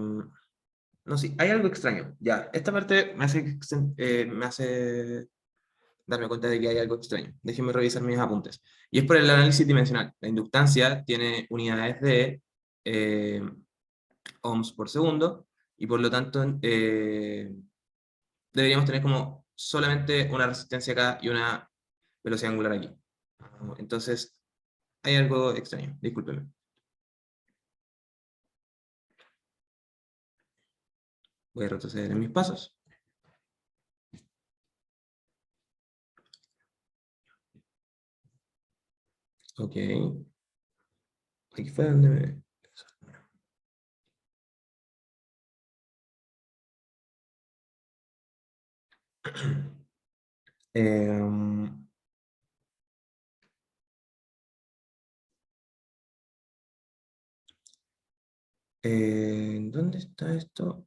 no, sí, hay algo extraño. Ya, esta parte me hace darme cuenta de que hay algo extraño. Déjenme revisar mis apuntes. Y es por el análisis dimensional. La inductancia tiene unidades de eh, ohms por segundo y por lo tanto deberíamos tener como solamente una resistencia acá y una velocidad angular aquí. Entonces, hay algo extraño. Discúlpenme. Voy a retroceder en mis pasos. Ok. Aquí fue donde me... Em, ¿Dónde está esto?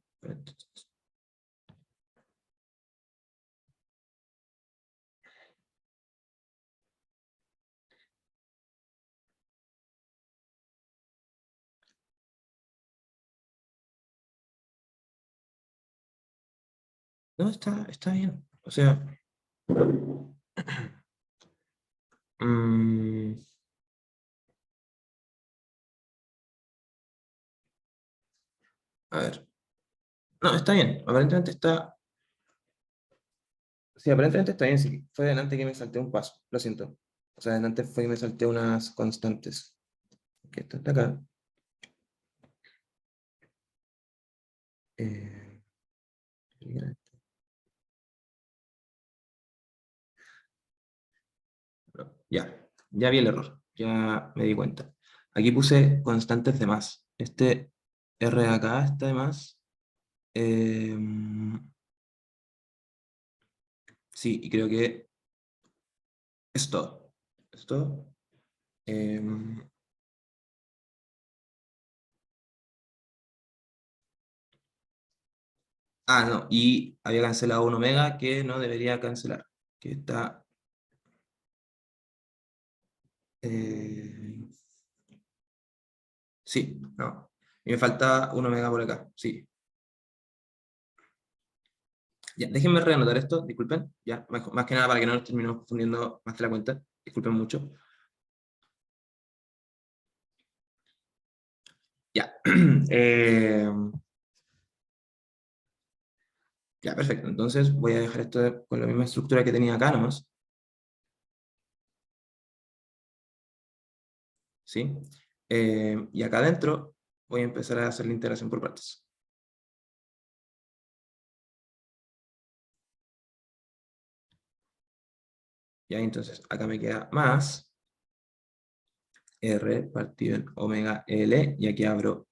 No, está bien. O sea, mm, a ver. No, está bien. Aparentemente está. Sí, aparentemente está bien. Sí, fue delante que me salté un paso. Lo siento. O sea, delante fue que me salté unas constantes. Que esto está acá. Eh, ya vi el error. Ya me di cuenta. Aquí puse constantes de más. Este R de acá está de más. Eh, sí, y creo que es todo. Es todo. Eh, no, y había cancelado un omega que no debería cancelar. Que está. eh, sí, no. Y me falta un omega por acá. Sí. Ya, déjenme reanotar esto, disculpen. Ya, más que nada para que no nos terminemos confundiendo más de la cuenta. Disculpen mucho. Ya. Eh, ya, perfecto. Entonces voy a dejar esto con la misma estructura que tenía acá nomás. ¿Sí? Y acá adentro voy a empezar a hacer la integración por partes. Ya, entonces acá me queda más R partido en omega L, y aquí abro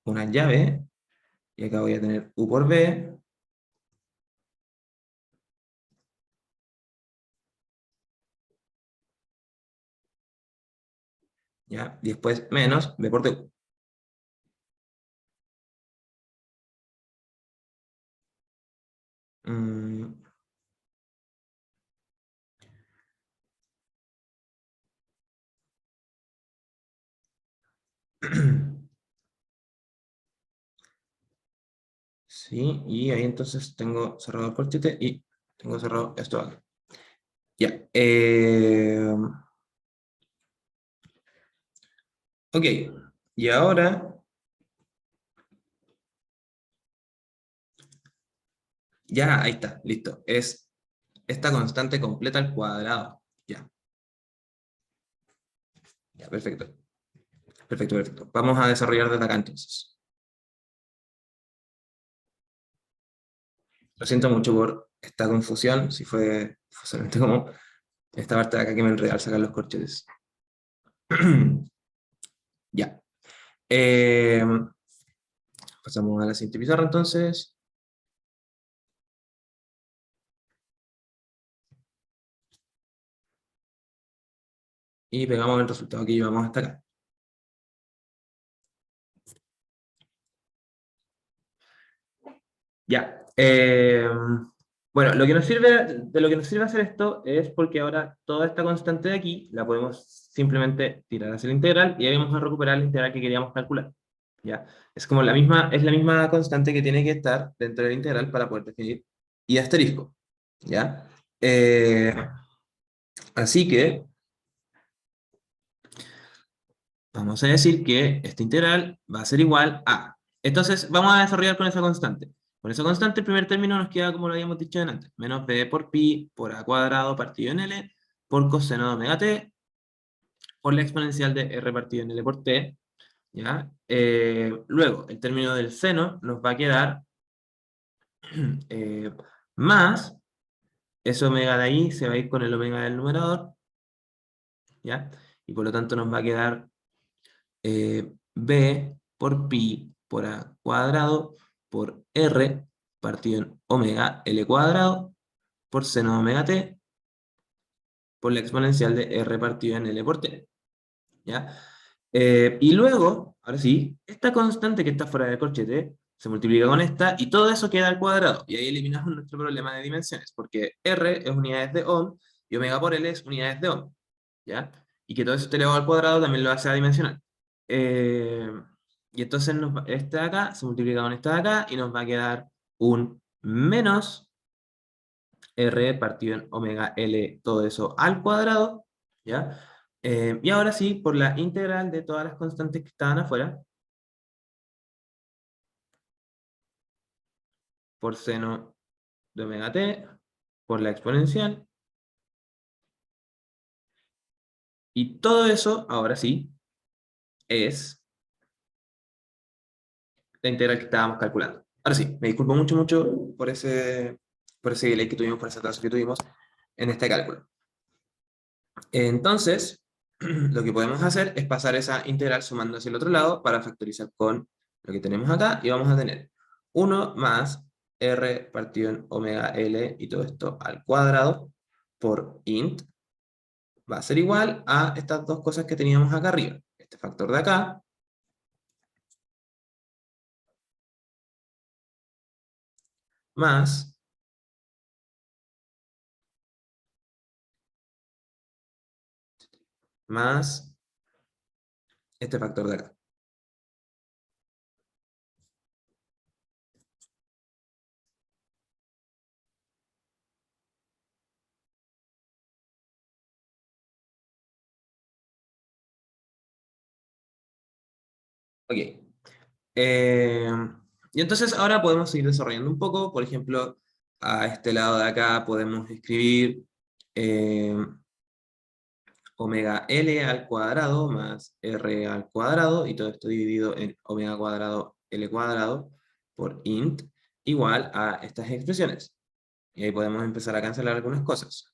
una llave, y acá voy a tener U por B, ya, y después menos B por D. Mm, Sí, y ahí entonces tengo cerrado el corchete y tengo cerrado esto acá. Ya. Ok, y ahora, ya, ahí está, listo. Es esta constante completa al cuadrado. Ya, ya, perfecto. Perfecto, perfecto. Vamos a desarrollar desde acá entonces. Lo siento mucho por esta confusión, si fue solamente como esta parte de acá que me enredé al sacar los corchetes. Ya. Eh, Pasamos a la siguiente pizarra entonces. Y pegamos el resultado que llevamos hasta acá. Ya. Bueno, de lo que nos sirve hacer esto es porque ahora toda esta constante de aquí la podemos simplemente tirar hacia la integral y ahí vamos a recuperar la integral que queríamos calcular. ¿Ya? Es la misma constante que tiene que estar dentro de la integral para poder definir y asterisco. ¿Ya? Eh, Así que vamos a decir que esta integral va a ser igual a... Entonces, vamos a desarrollar con esa constante. Con esa constante, el primer término nos queda como lo habíamos dicho antes, menos b por pi por a cuadrado partido en l por coseno de omega t por la exponencial de r partido en l por t. ¿Ya? Luego, el término del seno nos va a quedar eh, más, ese omega de ahí se va a ir con el omega del numerador, ¿ya? Y por lo tanto nos va a quedar b por pi por a cuadrado por r partido en omega l cuadrado por seno de omega t por la exponencial de r partido en l por t. ¿Ya? Y luego, ahora sí, esta constante que está fuera del corchete se multiplica con esta y todo eso queda al cuadrado. Y ahí eliminamos nuestro problema de dimensiones, porque r es unidades de ohm y omega por l es unidades de ohm. ¿Ya? Y que todo eso esté elevado al cuadrado también lo hace adimensional. Eh, y entonces este de acá se multiplica con este de acá y nos va a quedar un menos r partido en omega l, todo eso al cuadrado, ¿ya? Y ahora sí, por la integral de todas las constantes que estaban afuera, por seno de omega t, por la exponencial, y todo eso, ahora sí, es la integral que estábamos calculando. Ahora sí, me disculpo mucho, mucho por ese delay que tuvimos, por ese atraso que tuvimos en este cálculo. Entonces, lo que podemos hacer es pasar esa integral sumando hacia el otro lado para factorizar con lo que tenemos acá y vamos a tener 1 más r partido en omega l y todo esto al cuadrado por int va a ser igual a estas dos cosas que teníamos acá arriba. Este factor de acá más este factor de acá. Ok. Eh, y entonces ahora podemos seguir desarrollando un poco. Por ejemplo, a este lado de acá podemos escribir eh, omega L al cuadrado más R al cuadrado, y todo esto dividido en omega cuadrado L cuadrado por int, igual a estas expresiones. Y ahí podemos empezar a cancelar algunas cosas.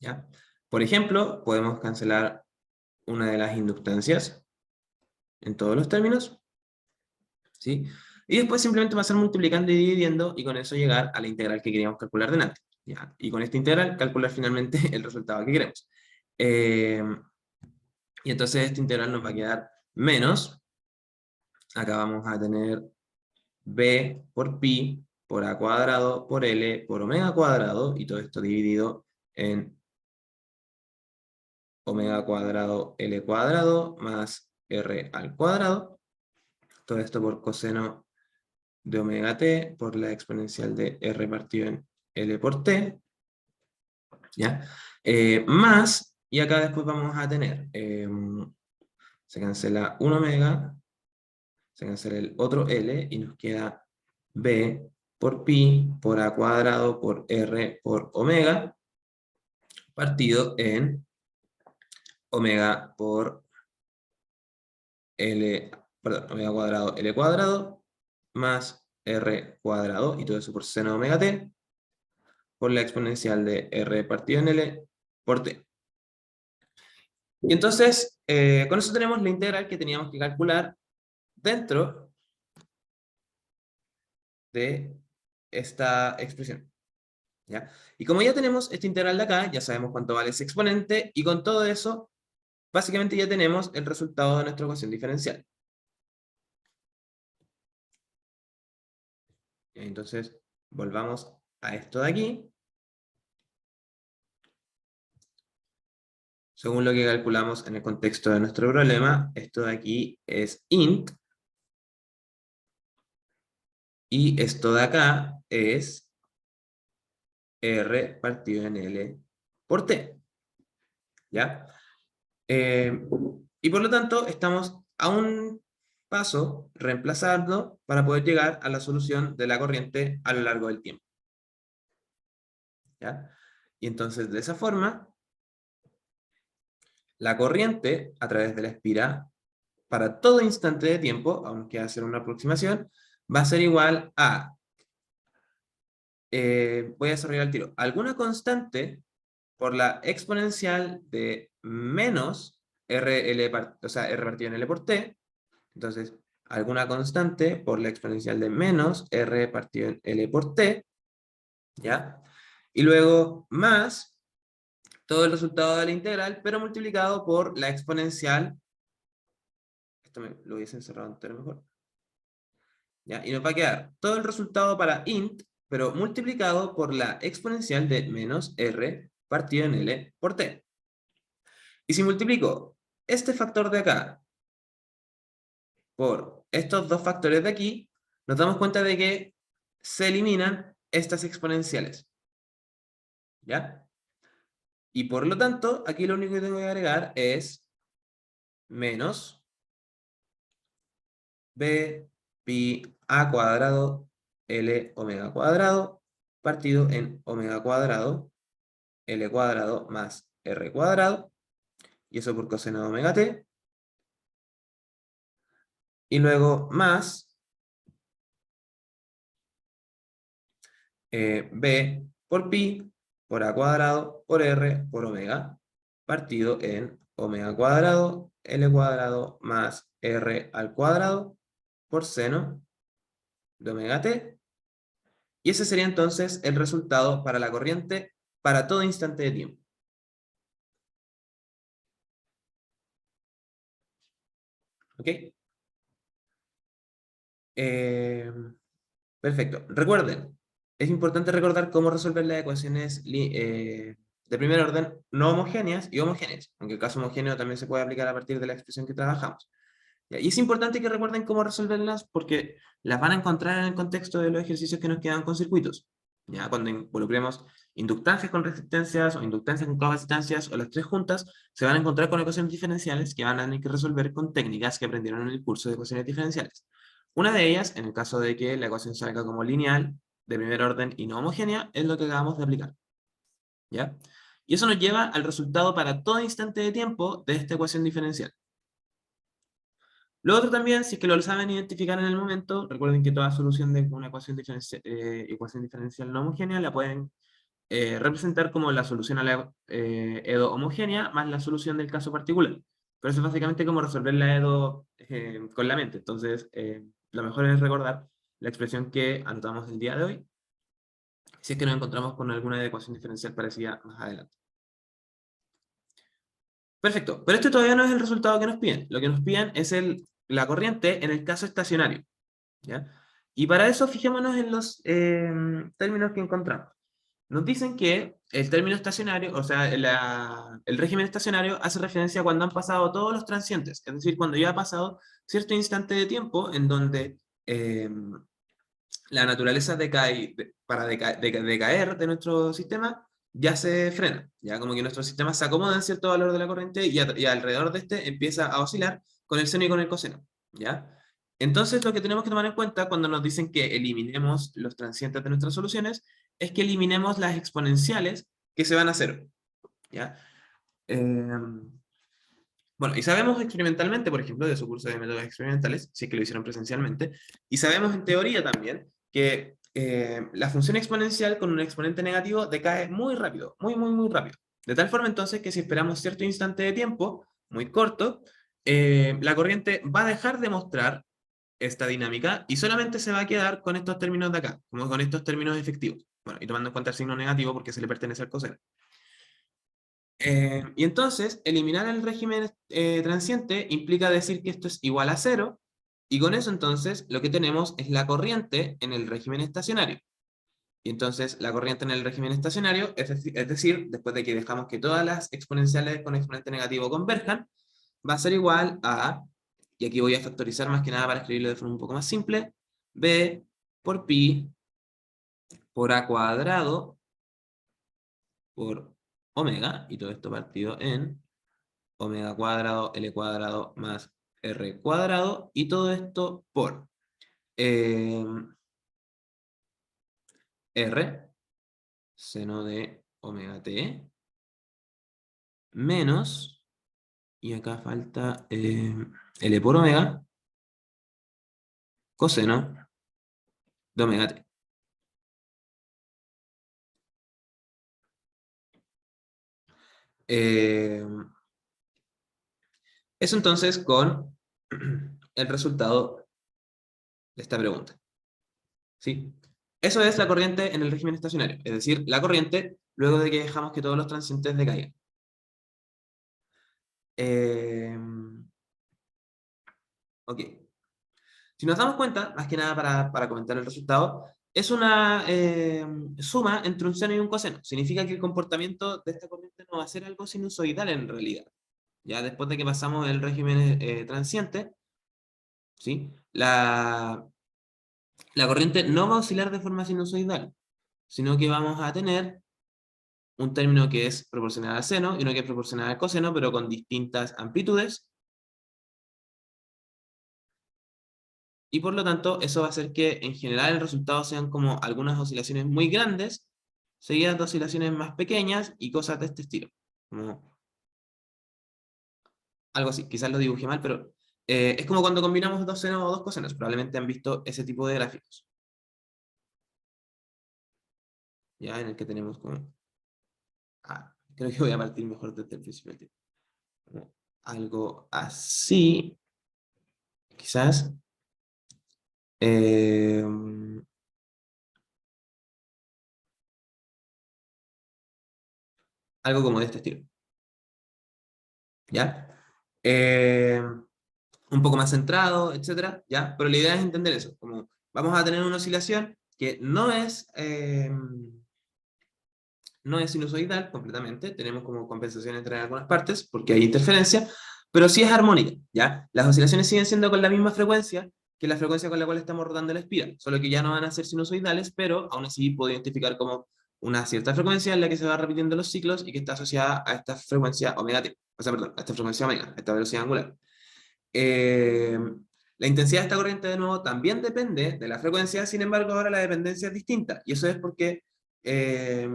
¿Ya? Por ejemplo, podemos cancelar una de las inductancias en todos los términos, ¿sí? Y después simplemente pasar multiplicando y dividiendo, y con eso llegar a la integral que queríamos calcular delante. ¿Ya? Y con esta integral calcular finalmente el resultado que queremos. Eh, y entonces esta integral nos va a quedar menos, acá vamos a tener b por pi por a cuadrado por l por omega cuadrado, y todo esto dividido en omega cuadrado l cuadrado más R al cuadrado. Todo esto por coseno de omega t por la exponencial de R partido en L por T. ¿Ya? Más, y acá después vamos a tener, se cancela 1 omega, se cancela el otro L, y nos queda B por pi por A cuadrado por R por omega, partido en omega por L, perdón, omega cuadrado L cuadrado, más R cuadrado, y todo eso por seno de omega t, por la exponencial de R partido en L por T. Y entonces, con eso tenemos la integral que teníamos que calcular dentro de esta expresión. ¿Ya? Y como ya tenemos esta integral de acá, ya sabemos cuánto vale ese exponente, y con todo eso, básicamente ya tenemos el resultado de nuestra ecuación diferencial. Entonces, volvamos a esto de aquí. Según lo que calculamos en el contexto de nuestro problema, esto de aquí es int, y esto de acá es R partido en L por T. ¿Ya? Y por lo tanto, estamos a un paso reemplazando para poder llegar a la solución de la corriente a lo largo del tiempo. ¿Ya? Y entonces, de esa forma, la corriente a través de la espira, para todo instante de tiempo, aunque hacer una aproximación, va a ser igual a, voy a desarrollar el tiro, alguna constante por la exponencial de menos RL, o sea, R partido en L por T. Entonces, alguna constante por la exponencial de menos R partido en L por T, ¿ya? Y luego más todo el resultado de la integral, pero multiplicado por la exponencial, esto lo hubiese encerrado entero mejor, ¿ya? Y nos va a quedar todo el resultado para int, pero multiplicado por la exponencial de menos R partido en L por T. Y si multiplico este factor de acá por estos dos factores de aquí, nos damos cuenta de que se eliminan estas exponenciales. ¿Ya? Y por lo tanto, aquí lo único que tengo que agregar es menos b pi a cuadrado L omega cuadrado partido en omega cuadrado L cuadrado más R cuadrado, y eso por coseno de omega t, y luego más b por pi por a cuadrado por R por omega, partido en omega cuadrado L cuadrado más R al cuadrado por seno de omega t, y ese sería entonces el resultado para la corriente para todo instante de tiempo. ¿Ok? Perfecto. Recuerden, es importante recordar cómo resolver las ecuaciones de primer orden no homogéneas y homogéneas, aunque el caso homogéneo también se puede aplicar a partir de la expresión que trabajamos. ¿Ya? Y es importante que recuerden cómo resolverlas porque las van a encontrar en el contexto de los ejercicios que nos quedan con circuitos. ¿Ya? Cuando involucremos inductancias con resistencias o inductancias con capacitancias o las tres juntas, se van a encontrar con ecuaciones diferenciales que van a tener que resolver con técnicas que aprendieron en el curso de ecuaciones diferenciales. Una de ellas, en el caso de que la ecuación salga como lineal, de primer orden y no homogénea, es lo que acabamos de aplicar. ¿Ya? Y eso nos lleva al resultado para todo instante de tiempo de esta ecuación diferencial. Lo otro también, si es que lo saben identificar en el momento, recuerden que toda solución de una ecuación diferencial no homogénea la pueden representar como la solución a la EDO homogénea más la solución del caso particular. Pero eso es básicamente como resolver la EDO con la mente. Entonces, lo mejor es recordar la expresión que anotamos el día de hoy, si es que nos encontramos con alguna ecuación diferencial parecida más adelante. Perfecto, pero este todavía no es el resultado que nos piden. Lo que nos piden es la corriente en el caso estacionario. ¿Ya? Y para eso fijémonos en los términos que encontramos. Nos dicen que el término estacionario, o sea, el régimen estacionario hace referencia a cuando han pasado todos los transientes, es decir, cuando ya ha pasado cierto instante de tiempo en donde eh, la naturaleza para decaer de nuestro sistema ya se frena, ya como que nuestro sistema se acomoda en cierto valor de la corriente y alrededor de este empieza a oscilar con el seno y con el coseno, ¿ya? Entonces lo que tenemos que tomar en cuenta cuando nos dicen que eliminemos los transientes de nuestras soluciones es que eliminemos las exponenciales que se van a cero, ¿ya? Bueno, y sabemos experimentalmente, por ejemplo, de su curso de métodos experimentales, si es que lo hicieron presencialmente, y sabemos en teoría también que la función exponencial con un exponente negativo decae muy rápido, muy rápido. De tal forma entonces que si esperamos cierto instante de tiempo, muy corto, la corriente va a dejar de mostrar esta dinámica y solamente se va a quedar con estos términos de acá, como con estos términos efectivos. Bueno, y tomando en cuenta el signo negativo porque se le pertenece al coseno. Y entonces, eliminar el régimen transiente implica decir que esto es igual a cero, y con eso entonces lo que tenemos es la corriente en el régimen estacionario. Y entonces la corriente en el régimen estacionario, es decir, después de que dejamos que todas las exponenciales con exponente negativo converjan, va a ser igual a, y aquí voy a factorizar más que nada para escribirlo de forma un poco más simple, b por pi por a cuadrado por omega, y todo esto partido en omega cuadrado, L cuadrado más R cuadrado, y todo esto por eh, R, seno de omega t, menos, y acá falta L por omega, coseno de omega t. Eh, Eso entonces con el resultado de esta pregunta, ¿sí? Eso es la corriente en el régimen estacionario, es decir, la corriente luego de que dejamos que todos los transientes decaigan. Eh, ok. Si nos damos cuenta, más que nada para comentar el resultado, es una suma entre un seno y un coseno. Significa que el comportamiento de esta corriente no va a ser algo sinusoidal en realidad. Ya después de que pasamos el régimen transiente, ¿sí? La corriente no va a oscilar de forma sinusoidal, sino que vamos a tener un término que es proporcional al seno y uno que es proporcional al coseno, pero con distintas amplitudes. Y por lo tanto, eso va a hacer que en general el resultado sean como algunas oscilaciones muy grandes, seguidas de oscilaciones más pequeñas y cosas de este estilo. Como algo así, quizás lo dibujé mal, pero es como cuando combinamos dos senos o dos cosenos. Probablemente han visto ese tipo de gráficos. Ya en el que tenemos como... creo que voy a partir mejor desde el principio del tiempo. Como algo así, quizás. Eh, Algo como de este estilo. ¿Ya? Un poco más centrado, etcétera, ¿ya? Pero la idea es entender eso, como vamos a tener una oscilación que no es sinusoidal completamente, tenemos como compensación entre algunas partes, porque hay interferencia, pero sí es armónica, ¿ya? Las oscilaciones siguen siendo con la misma frecuencia que la frecuencia con la cual estamos rotando la espiral, solo que ya no van a ser sinusoidales, pero aún así puedo identificar como una cierta frecuencia en la que se va repitiendo los ciclos y que está asociada a esta frecuencia omega t, o sea, perdón, a esta frecuencia omega, a esta velocidad angular. Eh, la intensidad de esta corriente, de nuevo, también depende de la frecuencia, sin embargo, ahora la dependencia es distinta, y eso es porque... eh,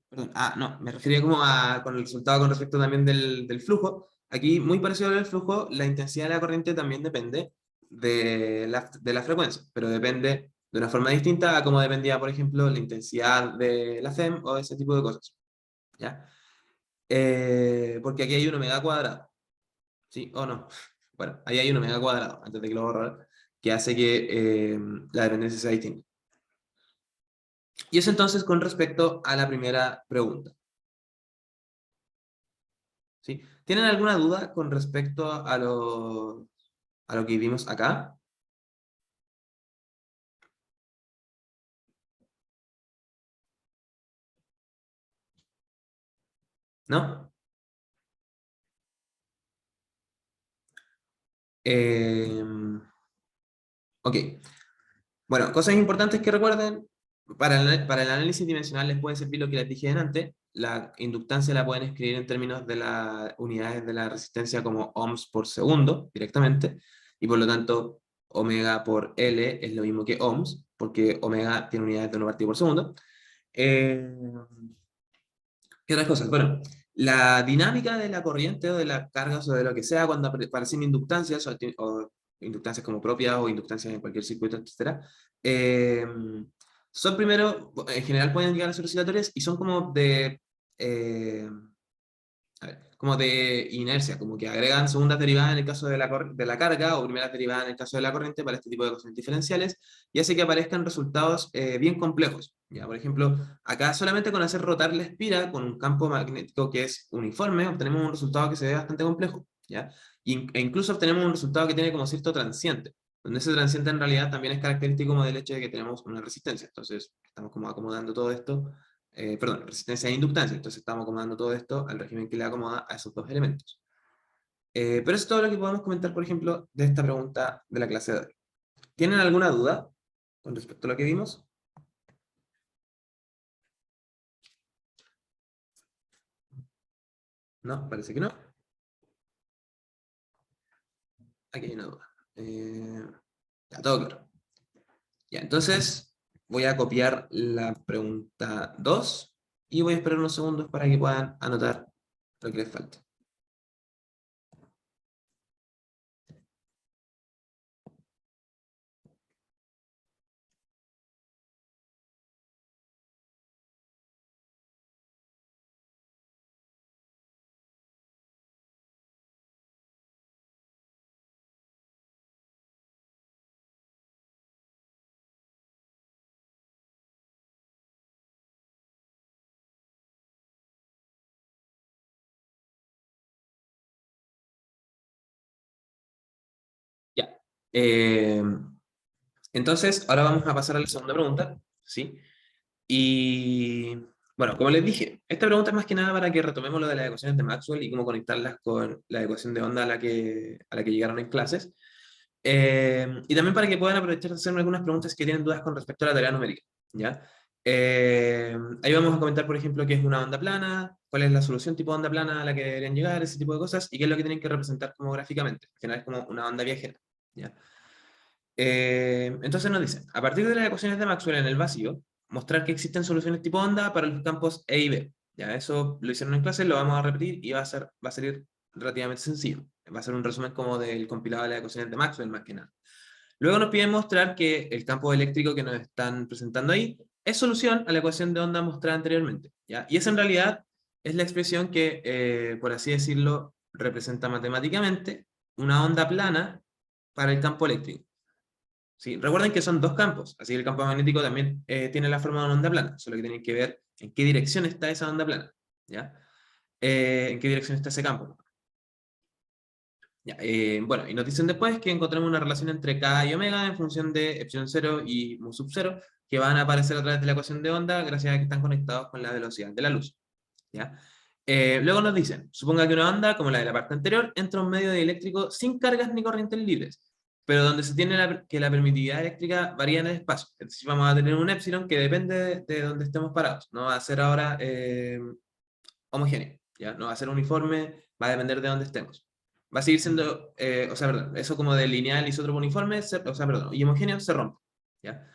perdón, no, me refería como con el resultado con respecto también del flujo. Aquí, muy parecido al flujo, la intensidad de la corriente también depende de la frecuencia, pero depende de una forma distinta a como dependía, por ejemplo, la intensidad de la FEM o ese tipo de cosas. ¿Ya? Porque aquí hay un omega cuadrado. ¿Sí o no? Bueno, ahí hay un omega cuadrado, antes de que lo borrar, que hace que la dependencia sea distinta. Y eso entonces con respecto a la primera pregunta. ¿Sí? ¿Tienen alguna duda con respecto a lo que vimos acá? ¿No? Eh, ok. Bueno, cosas importantes que recuerden, para el análisis dimensional les puede servir lo que les dije antes. La inductancia la pueden escribir en términos de las unidades de la resistencia como ohms por segundo, directamente, y por lo tanto, omega por L es lo mismo que ohms, porque omega tiene unidades de 1 partido por segundo. Eh, ¿Qué otras cosas? Bueno, la dinámica de la corriente o de las cargas o de lo que sea cuando aparecen inductancias o inductancias como propias o inductancias en cualquier circuito, etcétera, eh, son primero, en general pueden llegar a ser oscilatorias y son como de eh, a ver, como de inercia, como que agregan segundas derivadas en el caso de de la carga o primeras derivadas en el caso de la corriente para este tipo de ecuaciones diferenciales y hace que aparezcan resultados bien complejos. Ya, por ejemplo, acá solamente con hacer rotar la espira con un campo magnético que es uniforme, obtenemos un resultado que se ve bastante complejo. ¿Ya? E incluso obtenemos un resultado que tiene como cierto transiente, donde ese transiente en realidad también es característico como del hecho de que tenemos una resistencia. Entonces, estamos como acomodando todo esto perdón, resistencia e inductancia. Entonces estamos acomodando todo esto al régimen que le acomoda a esos dos elementos. Pero eso es todo lo que podemos comentar, por ejemplo, de esta pregunta de la clase de hoy. ¿Tienen alguna duda con respecto a lo que vimos? No, parece que no. Aquí hay una duda. Ya, todo claro. Ya, entonces voy a copiar la pregunta 2 y voy a esperar unos segundos para que puedan anotar lo que les falta. Ya. Eh, entonces, ahora vamos a pasar a la segunda pregunta, ¿sí? Y bueno, como les dije, esta pregunta es más que nada para que retomemos lo de las ecuaciones de Maxwell y cómo conectarlas con la ecuación de onda a la que llegaron en clases. Y también para que puedan aprovechar de hacerme algunas preguntas que tienen dudas con respecto a la teoría numérica. ¿Ya? Ahí vamos a comentar, por ejemplo, qué es una onda plana, cuál es la solución tipo de onda plana a la que deberían llegar, ese tipo de cosas, y qué es lo que tienen que representar como gráficamente. Al final es como una onda viajera. ¿Ya? Entonces nos dicen, a partir de las ecuaciones de Maxwell en el vacío, mostrar que existen soluciones tipo onda para los campos E y B. Ya, eso lo hicieron en clase, lo vamos a repetir y va a ser relativamente sencillo. Va a ser un resumen como del compilado de las ecuaciones de Maxwell, más que nada. Luego nos piden mostrar que el campo eléctrico que nos están presentando ahí es solución a la ecuación de onda mostrada anteriormente. ¿Ya? Y esa en realidad es la expresión que, por así decirlo, representa matemáticamente una onda plana para el campo eléctrico. ¿Sí? Recuerden que son dos campos, así que el campo magnético también tiene la forma de una onda plana, solo que tienen que ver en qué dirección está esa onda plana, ¿ya? En qué dirección está ese campo. Ya, bueno, y nos dicen después que encontramos una relación entre K y omega en función de epsilon 0 y mu sub 0, que van a aparecer a través de la ecuación de onda gracias a que están conectados con la velocidad de la luz, ¿ya? Luego nos dicen, suponga que una onda, como la de la parte anterior, entra a un medio dieléctrico sin cargas ni corrientes libres, pero donde se tiene que la permitividad eléctrica varía en el espacio. Es decir, vamos a tener un epsilon que depende de donde estemos parados. No va a ser ahora homogéneo, ¿ya? No va a ser uniforme, va a depender de dónde estemos. Va a seguir siendo, o sea, perdón, eso como de lineal isótropo uniforme, o sea, perdón, y homogéneo se rompe, ¿ya?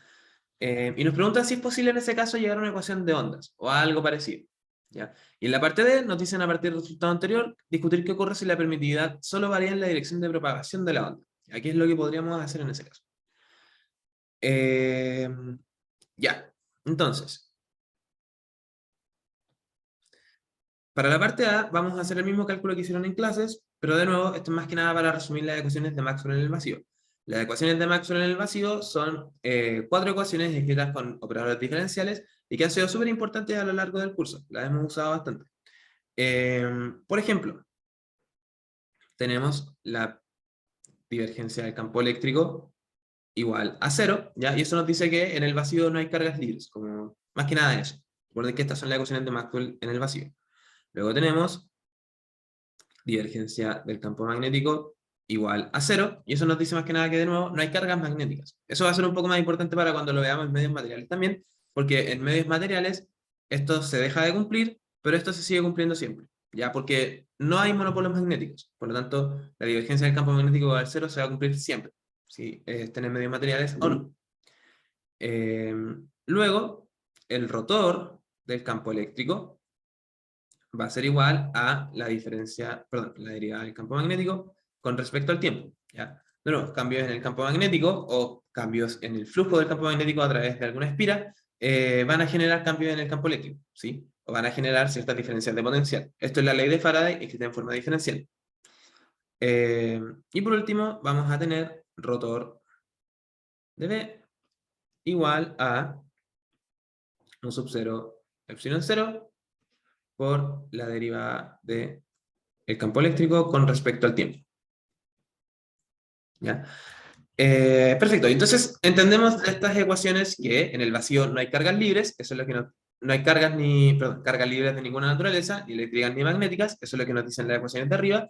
Y nos preguntan si es posible en ese caso llegar a una ecuación de ondas o a algo parecido. ¿Ya? Y en la parte D nos dicen a partir del resultado anterior discutir qué ocurre si la permitividad solo varía en la dirección de propagación de la onda. Aquí es lo que podríamos hacer en ese caso. Eh, ya, entonces, para la parte A vamos a hacer el mismo cálculo que hicieron en clases, pero de nuevo, esto es más que nada para resumir las ecuaciones de Maxwell en el vacío. Las ecuaciones de Maxwell en el vacío son cuatro ecuaciones escritas con operadores diferenciales y que han sido súper importantes a lo largo del curso. Las hemos usado bastante. Por ejemplo, tenemos la divergencia del campo eléctrico igual a cero, ¿ya? Y eso nos dice que en el vacío no hay cargas libres, como más que nada eso. Recuerden que estas son las ecuaciones de Maxwell en el vacío. Luego tenemos divergencia del campo magnético igual a 0, y eso nos dice más que nada que de nuevo no hay cargas magnéticas. Eso va a ser un poco más importante para cuando lo veamos en medios materiales también, porque en medios materiales esto se deja de cumplir, pero esto se sigue cumpliendo siempre, ¿ya? Porque no hay monopolos magnéticos, por lo tanto la divergencia del campo magnético igual a 0 se va a cumplir siempre, si estén en medios materiales o no. Luego, el rotor del campo eléctrico va a ser igual a la diferencia, perdón, la derivada del campo magnético con respecto al tiempo, ¿ya? De nuevo, cambios en el campo magnético o cambios en el flujo del campo magnético a través de alguna espira van a generar cambios en el campo eléctrico, ¿sí? O van a generar ciertas diferencias de potencial. Esto es la ley de Faraday, escrita en forma diferencial. Y por último, vamos a tener rotor de B igual a un sub 0 epsilon 0 por la derivada del campo eléctrico con respecto al tiempo. ¿Ya? Perfecto, entonces entendemos de estas ecuaciones que en el vacío no hay cargas libres, eso es lo que no hay cargas perdón, cargas libres de ninguna naturaleza, ni eléctricas ni magnéticas, eso es lo que nos dicen las ecuaciones de arriba,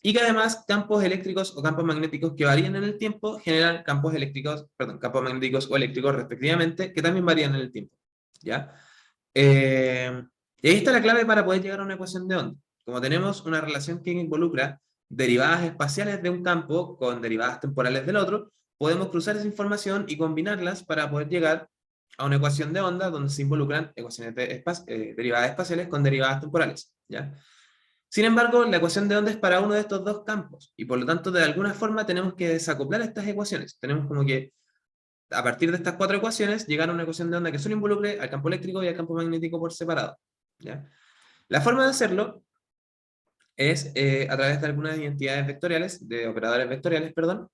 y que además campos eléctricos o campos magnéticos que varían en el tiempo generan campos eléctricos, perdón, campos magnéticos o eléctricos respectivamente, que también varían en el tiempo. ¿Ya? Y ahí está la clave para poder llegar a una ecuación de onda. Como tenemos una relación que involucra derivadas espaciales de un campo con derivadas temporales del otro, podemos cruzar esa información y combinarlas para poder llegar a una ecuación de onda donde se involucran ecuaciones de derivadas espaciales con derivadas temporales, ¿ya? Sin embargo, la ecuación de onda es para uno de estos dos campos, y por lo tanto, de alguna forma, tenemos que desacoplar estas ecuaciones. Tenemos como que, a partir de estas cuatro ecuaciones, llegar a una ecuación de onda que solo involucre al campo eléctrico y al campo magnético por separado, ¿ya? La forma de hacerlo es a través de algunas identidades vectoriales, de operadores vectoriales, perdón,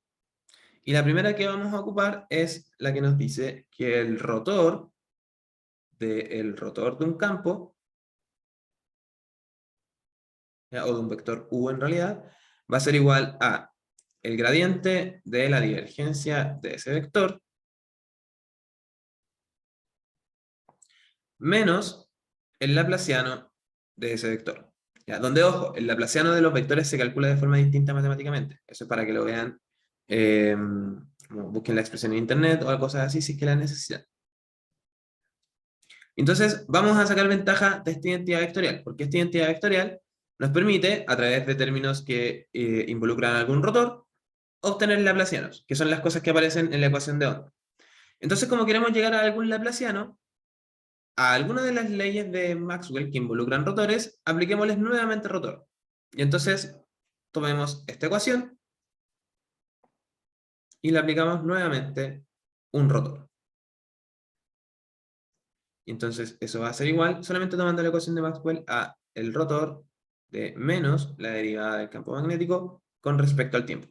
y la primera que vamos a ocupar es la que nos dice que el rotor de un campo, ¿ya? O de un vector U en realidad, va a ser igual a el gradiente de la divergencia de ese vector menos el laplaciano de ese vector. ¿Ya? Donde, ojo, el laplaciano de los vectores se calcula de forma distinta matemáticamente. Eso es para que lo vean, busquen la expresión en internet o cosas así si es que la necesitan. Entonces, vamos a sacar ventaja de esta identidad vectorial, porque esta identidad vectorial nos permite, a través de términos que involucran algún rotor, obtener laplacianos, que son las cosas que aparecen en la ecuación de onda. Entonces, como queremos llegar a algún laplaciano, a alguna de las leyes de Maxwell que involucran rotores, apliquémosles nuevamente rotor. Y entonces, tomemos esta ecuación y le aplicamos nuevamente un rotor. Y entonces eso va a ser igual, solamente tomando la ecuación de Maxwell, a el rotor de menos la derivada del campo magnético con respecto al tiempo.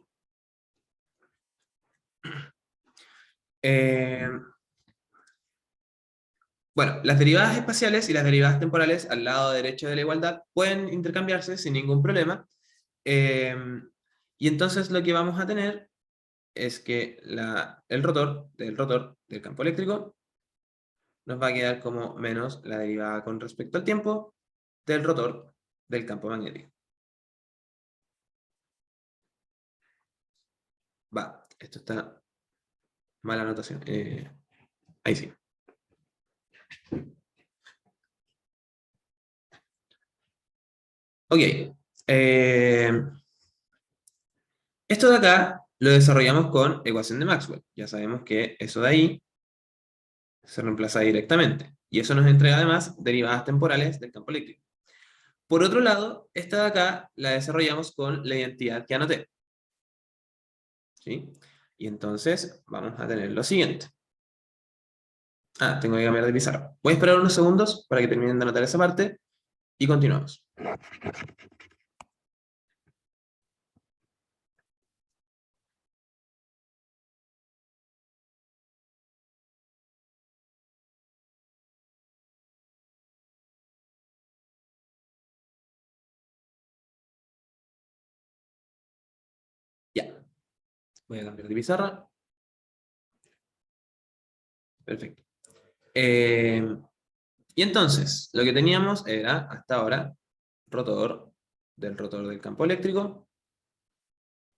Eh, bueno, las derivadas espaciales y las derivadas temporales al lado derecho de la igualdad pueden intercambiarse sin ningún problema. Eh, y entonces lo que vamos a tener es que el rotor del campo eléctrico nos va a quedar como menos la derivada con respecto al tiempo del rotor del campo magnético. Va, esto está mala anotación. Ahí sí. Ok. Esto de acá lo desarrollamos con ecuación de Maxwell. Ya sabemos que eso de ahí se reemplaza directamente. Y eso nos entrega además derivadas temporales del campo eléctrico. Por otro lado, esta de acá la desarrollamos con la identidad que anoté. ¿Sí? Y entonces vamos a tener lo siguiente. Tengo que cambiar de pizarra. Voy a esperar unos segundos para que terminen de anotar esa parte y continuamos. Ya. Voy a cambiar de pizarra. Perfecto. Y entonces, lo que teníamos era, hasta ahora, rotor del rotor del campo eléctrico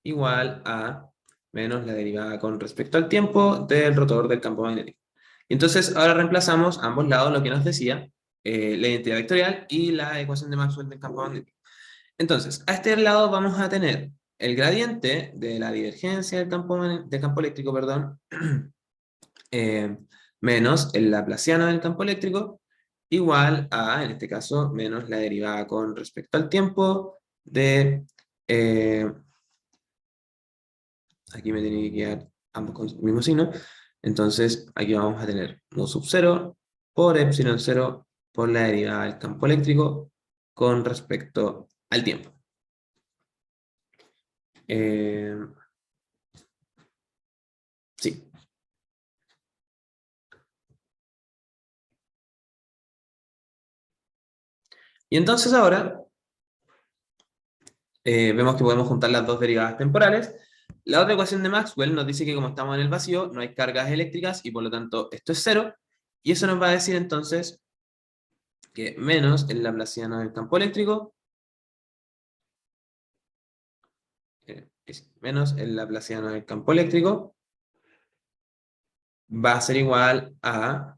igual a menos la derivada con respecto al tiempo del rotor del campo magnético. Y entonces ahora reemplazamos a ambos lados lo que nos decía la identidad vectorial y la ecuación de Maxwell del campo magnético. Entonces, a este lado vamos a tener el gradiente de la divergencia del campo eléctrico, perdón, eh, menos el laplaciano del campo eléctrico, igual a, en este caso, menos la derivada con respecto al tiempo de... aquí me tiene que quedar ambos con el mismo signo. Entonces, aquí vamos a tener mu sub 0 por epsilon 0 por la derivada del campo eléctrico con respecto al tiempo. Sí. Y entonces ahora vemos que podemos juntar las dos derivadas temporales. La otra ecuación de Maxwell nos dice que como estamos en el vacío, no hay cargas eléctricas y por lo tanto esto es cero. Y eso nos va a decir entonces que menos el laplaciano del campo eléctrico, menos el laplaciano del campo eléctrico, va a ser igual a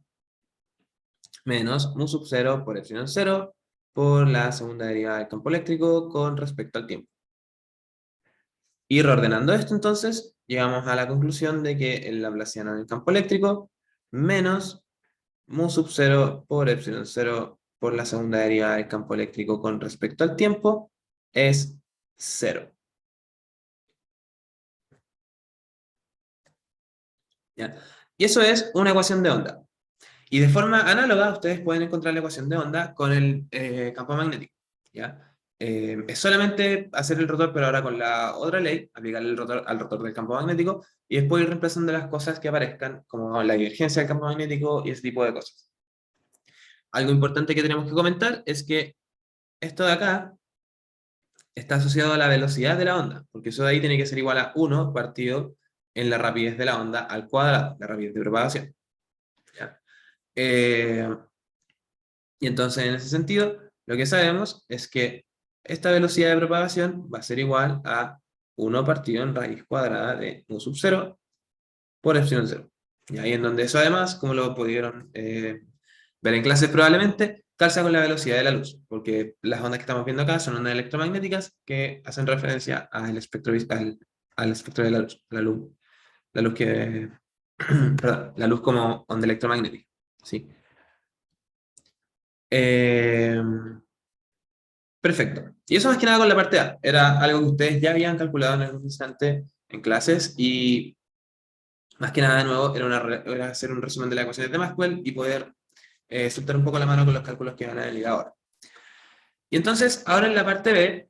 menos mu sub 0 por epsilon 0 por la segunda derivada del campo eléctrico con respecto al tiempo. Y reordenando esto entonces, llegamos a la conclusión de que el laplaciano del campo eléctrico menos mu sub 0 por epsilon 0 por la segunda derivada del campo eléctrico con respecto al tiempo es 0. ¿Ya? Y eso es una ecuación de onda. Y de forma análoga, ustedes pueden encontrar la ecuación de onda con el campo magnético. ¿Ya? Es solamente hacer el rotor, pero ahora con la otra ley, aplicar el rotor al rotor del campo magnético, y después ir reemplazando las cosas que aparezcan, como la divergencia del campo magnético y ese tipo de cosas. Algo importante que tenemos que comentar es que esto de acá está asociado a la velocidad de la onda, porque eso de ahí tiene que ser igual a 1 partido en la rapidez de la onda al cuadrado, la rapidez de propagación. ¿Ya? Y entonces, en ese sentido, lo que sabemos es que esta velocidad de propagación va a ser igual a 1 partido en raíz cuadrada de mu sub 0 por epsilon 0. Y ahí en donde eso además, como lo pudieron ver en clases probablemente, calza con la velocidad de la luz, porque las ondas que estamos viendo acá son ondas electromagnéticas que hacen referencia al espectro, al espectro de la luz que, perdón, la luz como onda electromagnética. ¿Sí? Eh, Perfecto. Y eso más que nada con la parte A. Era algo que ustedes ya habían calculado en algún instante en clases y más que nada de nuevo era hacer un resumen de las ecuaciones de Maxwell y poder soltar un poco la mano con los cálculos que van a venir ahora. Y entonces, ahora en la parte B,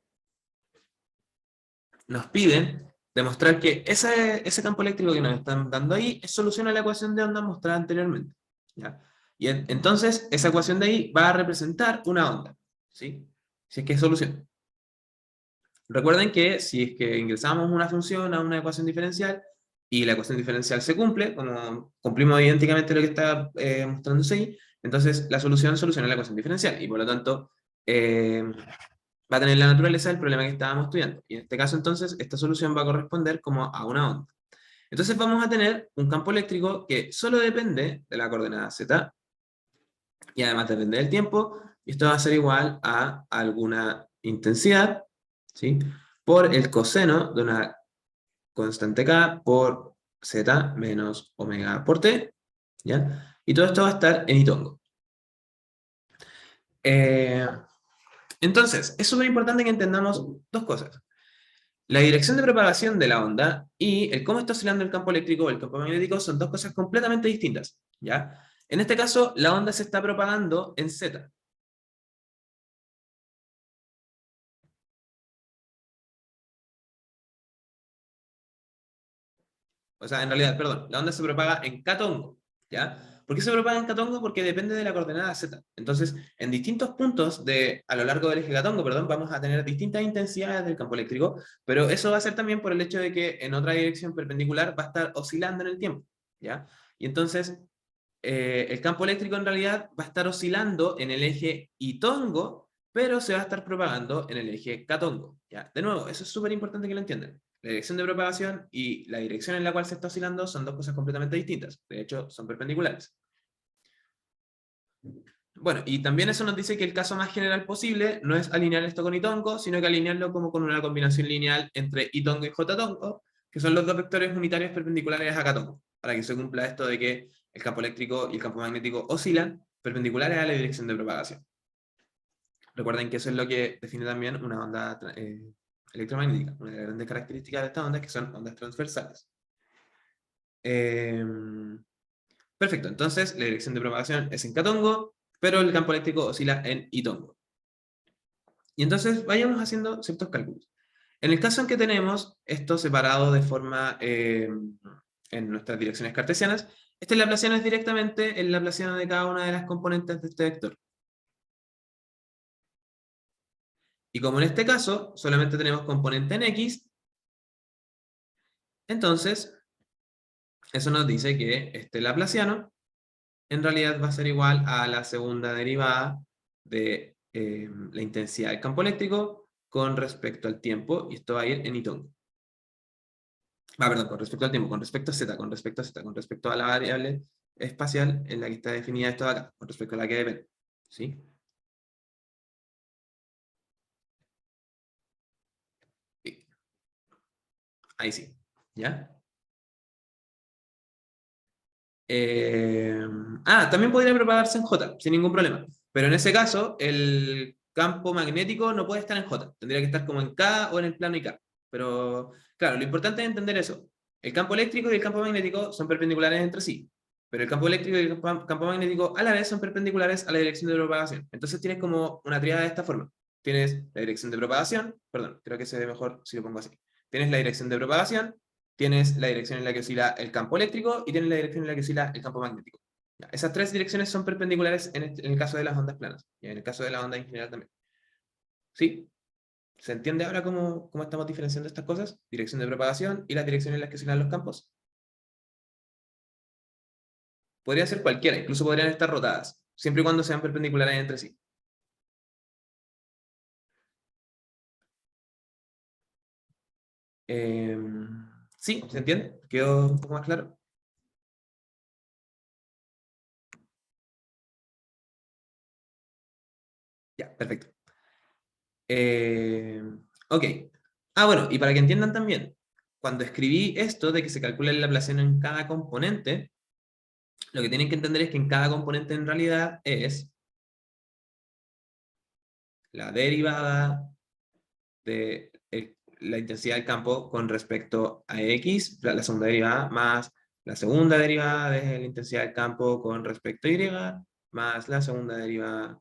nos piden demostrar que ese campo eléctrico que nos están dando ahí es solución a la ecuación de onda mostrada anteriormente. ¿Ya? Y entonces, esa ecuación de ahí va a representar una onda. ¿Sí? Si es que es solución. Recuerden que si es que ingresamos una función a una ecuación diferencial y la ecuación diferencial se cumple, como cumplimos idénticamente lo que está mostrándose ahí, entonces la solución soluciona la ecuación diferencial y por lo tanto va a tener la naturaleza del problema que estábamos estudiando. Y en este caso entonces esta solución va a corresponder como a una onda. Entonces vamos a tener un campo eléctrico que solo depende de la coordenada z y además depende del tiempo, y esto va a ser igual a alguna intensidad, ¿sí? Por el coseno de una constante k por z menos omega por t, ¿ya? Y todo esto va a estar en Itongo. Entonces, es súper importante que entendamos dos cosas. La dirección de propagación de la onda y el cómo está oscilando el campo eléctrico o el campo magnético son dos cosas completamente distintas, ¿ya? En este caso, la onda se está propagando en z. O sea, en realidad, perdón, la onda se propaga en k-tongo, ¿ya? ¿Por qué se propaga en k-tongo? Porque depende de la coordenada z. Entonces, en distintos puntos a lo largo del eje k-tongo, perdón, vamos a tener distintas intensidades del campo eléctrico, pero eso va a ser también por el hecho de que en otra dirección perpendicular va a estar oscilando en el tiempo, ¿ya? Y entonces, el campo eléctrico en realidad va a estar oscilando en el eje y-tongo pero se va a estar propagando en el eje K-Tongo, ¿ya? De nuevo, eso es súper importante que lo entiendan. La dirección de propagación y la dirección en la cual se está oscilando son dos cosas completamente distintas. De hecho, son perpendiculares. Bueno, y también eso nos dice que el caso más general posible no es alinear esto con Itongo, sino que alinearlo como con una combinación lineal entre Itongo y J-Tongo, que son los dos vectores unitarios perpendiculares a K-Tongo, para que se cumpla esto de que el campo eléctrico y el campo magnético oscilan perpendiculares a la dirección de propagación. Recuerden que eso es lo que define también una onda electromagnética. Una de las grandes características de estas ondas es que son ondas transversales. Perfecto, entonces la dirección de propagación es en K-Tongo, pero el campo eléctrico oscila en I-Tongo. Y entonces vayamos haciendo ciertos cálculos. En el caso en que tenemos esto separado de forma en nuestras direcciones cartesianas, este laplaciano es directamente el laplaciano de cada una de las componentes de este vector. Y como en este caso solamente tenemos componente en X, entonces eso nos dice que este laplaciano en realidad va a ser igual a la segunda derivada de la intensidad del campo eléctrico con respecto al tiempo, y esto va a ir en Itongo. Perdón, con respecto al tiempo, con respecto a z, con respecto a z, con respecto a la variable espacial en la que está definida esto de acá, con respecto a la que depende. ¿Sí? Sí. Ahí sí. ¿Ya? También podría propagarse en J, sin ningún problema. Pero en ese caso, el campo magnético no puede estar en J. Tendría que estar como en K o en el plano IK. Pero, claro, lo importante es entender eso. El campo eléctrico y el campo magnético son perpendiculares entre sí. Pero el campo eléctrico y el campo magnético a la vez son perpendiculares a la dirección de propagación. Entonces tienes como una tríada de esta forma. Tienes la dirección de propagación, perdón, creo que se ve mejor si lo pongo así. Tienes la dirección de propagación, tienes la dirección en la que oscila el campo eléctrico y tienes la dirección en la que oscila el campo magnético. Ya, esas tres direcciones son perpendiculares en el caso de las ondas planas, y en el caso de la onda en general también. ¿Sí? ¿Se entiende ahora cómo estamos diferenciando estas cosas? Dirección de propagación y las direcciones en las que oscilan los campos. Podría ser cualquiera, incluso podrían estar rotadas, siempre y cuando sean perpendiculares entre sí. Eh, ¿Sí? ¿Se entiende? ¿Quedó un poco más claro? Ya, perfecto. Eh, ok. Bueno, y para que entiendan también, cuando escribí esto de que se calcula el laplaciano en cada componente, lo que tienen que entender es que en cada componente en realidad es la derivada de la intensidad del campo con respecto a X, la segunda derivada, más la segunda derivada de la intensidad del campo con respecto a Y, más la segunda derivada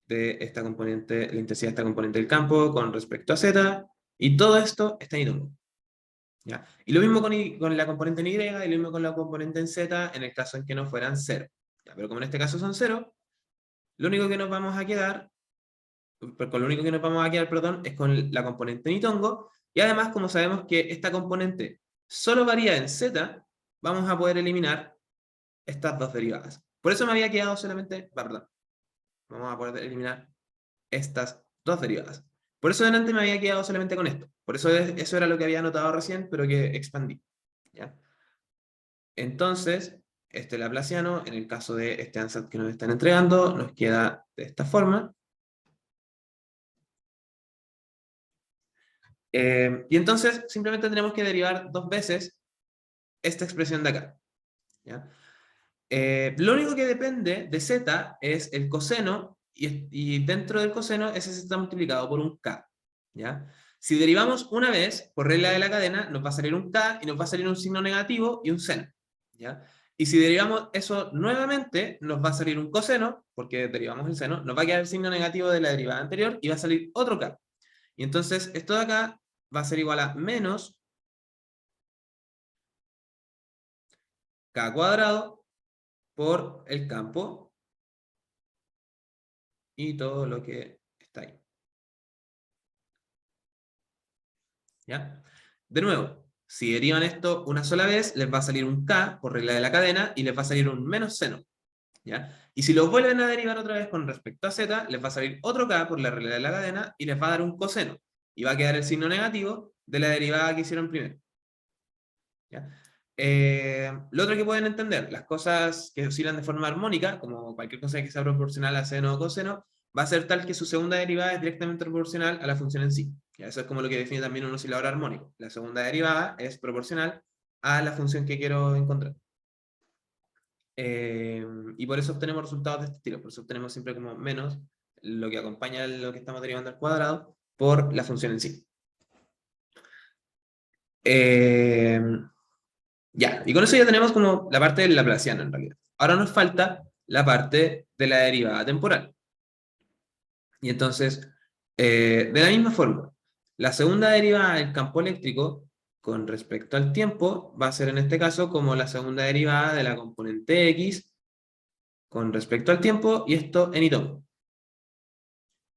de esta componente, la intensidad de esta componente del campo con respecto a Z, y todo esto está en Itongo. ¿Ya? Y lo mismo con la componente en Y, y lo mismo con la componente en Z, en el caso en que no fueran 0. ¿Ya? Pero como en este caso son 0, lo único que nos vamos a quedar, con lo único que nos vamos a quedar, perdón, es con la componente en Itongo, y además, como sabemos que esta componente solo varía en Z, vamos a poder eliminar estas dos derivadas. Por eso me había quedado solamente, perdón, vamos a poder eliminar estas dos derivadas. Por eso delante me había quedado solamente con esto. Por eso eso era lo que había anotado recién, pero que expandí. ¿Ya? Entonces, este laplaciano, en el caso de este ansatz que nos están entregando, nos queda de esta forma. Y entonces, simplemente tenemos que derivar dos veces esta expresión de acá. ¿Ya? Lo único que depende de z es el coseno, y dentro del coseno ese z está multiplicado por un k. ¿Ya? Si derivamos una vez, por regla de la cadena, nos va a salir un k y nos va a salir un signo negativo y un seno. ¿Ya? Y si derivamos eso nuevamente, nos va a salir un coseno, porque derivamos el seno, nos va a quedar el signo negativo de la derivada anterior y va a salir otro k. Y entonces esto de acá va a ser igual a menos k cuadrado por el campo y todo lo que está ahí. ¿Ya? De nuevo, si derivan esto una sola vez, les va a salir un k por regla de la cadena y les va a salir un menos seno. ¿ya? Y si lo vuelven a derivar otra vez con respecto a z, les va a salir otro k por la regla de la cadena y les va a dar un coseno. Y va a quedar el signo negativo de la derivada que hicieron primero. ¿Ya? Lo otro que pueden entender, las cosas que oscilan de forma armónica, como cualquier cosa que sea proporcional a seno o coseno, va a ser tal que su segunda derivada es directamente proporcional a la función en sí. ¿Ya? Eso es como lo que define también un oscilador armónico. La segunda derivada es proporcional a la función que quiero encontrar. Y por eso obtenemos resultados de este estilo. Por eso obtenemos siempre como menos lo que acompaña lo que estamos derivando al cuadrado por la función en sí. Ya, y con eso ya tenemos como la parte del laplaciano en realidad. Ahora nos falta la parte de la derivada temporal. Y entonces, de la misma forma, la segunda derivada del campo eléctrico con respecto al tiempo va a ser en este caso como la segunda derivada de la componente X con respecto al tiempo, y esto en y.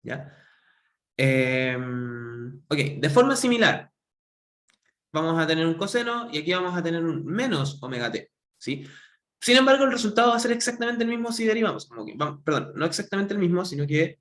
¿Ya? Ok, de forma similar, vamos a tener un coseno y aquí vamos a tener un menos omega t, ¿sí? Sin embargo, el resultado va a ser exactamente el mismo si derivamos. Como que, perdón, no exactamente el mismo, sino que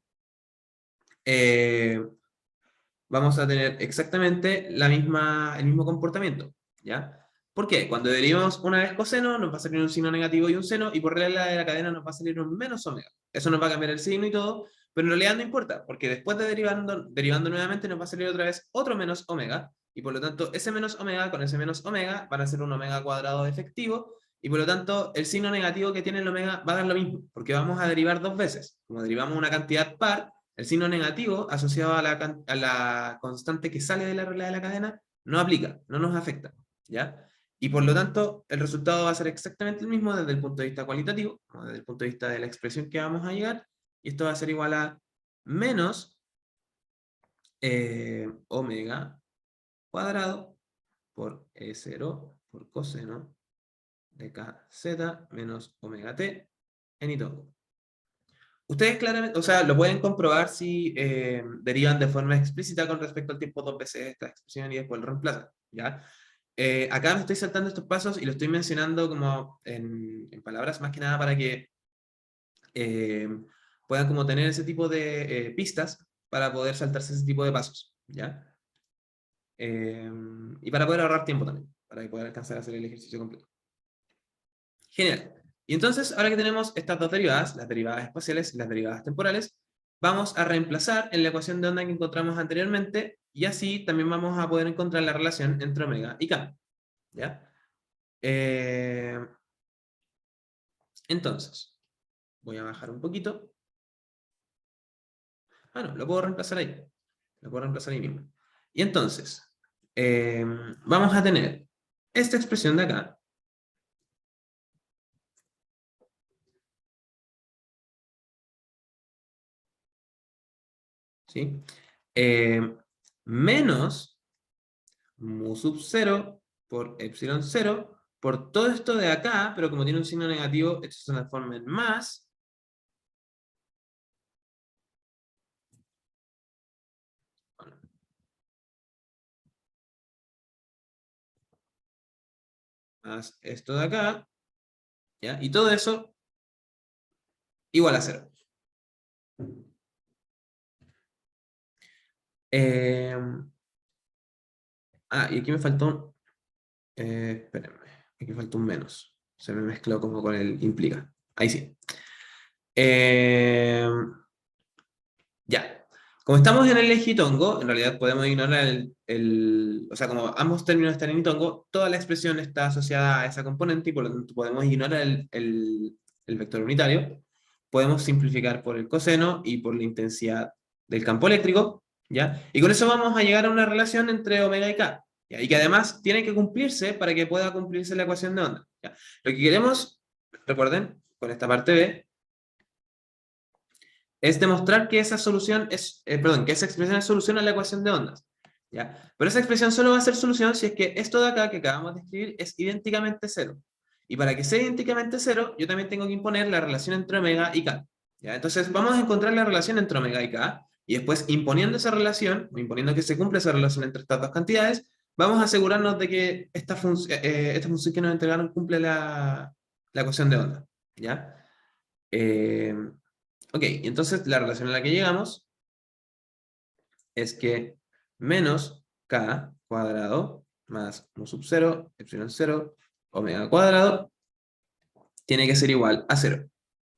vamos a tener exactamente el mismo comportamiento, ¿ya? ¿Por qué? Cuando derivamos una vez coseno, nos va a salir un signo negativo y un seno, y por regla de la cadena nos va a salir un menos omega. Eso nos va a cambiar el signo y todo, pero en realidad no importa, porque después de derivando nuevamente nos va a salir otra vez otro menos omega, y por lo tanto ese menos omega con ese menos omega van a ser un omega cuadrado efectivo, y por lo tanto el signo negativo que tiene el omega va a dar lo mismo, porque vamos a derivar dos veces. Como derivamos una cantidad par, el signo negativo asociado a la constante que sale de la regla de la cadena no aplica, no nos afecta, ¿ya? Y por lo tanto, el resultado va a ser exactamente el mismo desde el punto de vista cualitativo, o desde el punto de vista de la expresión que vamos a llegar, y esto va a ser igual a menos omega cuadrado por E0 por coseno de kz menos omega t en y todo. Ustedes claramente, o sea, lo pueden comprobar si derivan de forma explícita con respecto al tiempo dos veces esta expresión y después lo reemplazan, ¿ya? Acá me estoy saltando estos pasos y lo estoy mencionando como en palabras más que nada para que eh, puedan como tener ese tipo de pistas para poder saltarse ese tipo de pasos, ¿ya? Y para poder ahorrar tiempo también, para poder alcanzar a hacer el ejercicio completo. Genial. Y entonces, ahora que tenemos estas dos derivadas, las derivadas espaciales y las derivadas temporales, vamos a reemplazar en la ecuación de onda que encontramos anteriormente, y así también vamos a poder encontrar la relación entre omega y k. ¿Ya? Eh, entonces, voy a bajar un poquito. No, lo puedo reemplazar ahí. Lo puedo reemplazar ahí mismo. Y entonces, vamos a tener esta expresión de acá, ¿sí? Menos mu sub 0 por epsilon 0 por todo esto de acá, pero como tiene un signo negativo, esto se transforma en más. Bueno, más esto de acá, ¿ya? Y todo eso igual a 0. Y aquí me faltó, espérenme, aquí faltó un menos. Se me mezcló como con el implica. Ahí sí. Eh, ya. Como estamos en el eje tongo, en realidad podemos ignorar o sea, como ambos términos están en tongo, toda la expresión está asociada a esa componente y por lo tanto podemos ignorar el vector unitario. Podemos simplificar por el coseno y por la intensidad del campo eléctrico, ¿ya? Y con eso vamos a llegar a una relación entre omega y k, ¿ya? Y que además tiene que cumplirse para que pueda cumplirse la ecuación de onda, ¿ya? Lo que queremos, recuerden, con esta parte B, es demostrar que esa solución es, perdón, que esa expresión es solución a la ecuación de ondas, ¿ya? Pero esa expresión solo va a ser solución si es que esto de acá que acabamos de escribir es idénticamente cero. Y para que sea idénticamente cero, yo también tengo que imponer la relación entre omega y k, ¿ya? Entonces vamos a encontrar la relación entre omega y k, y después imponiendo esa relación, o imponiendo que se cumpla esa relación entre estas dos cantidades, vamos a asegurarnos de que esta función que nos entregaron cumple la ecuación de onda, ¿ya? Eh, ok, entonces la relación a la que llegamos es que menos k cuadrado más mu sub 0, epsilon 0, omega cuadrado, tiene que ser igual a 0.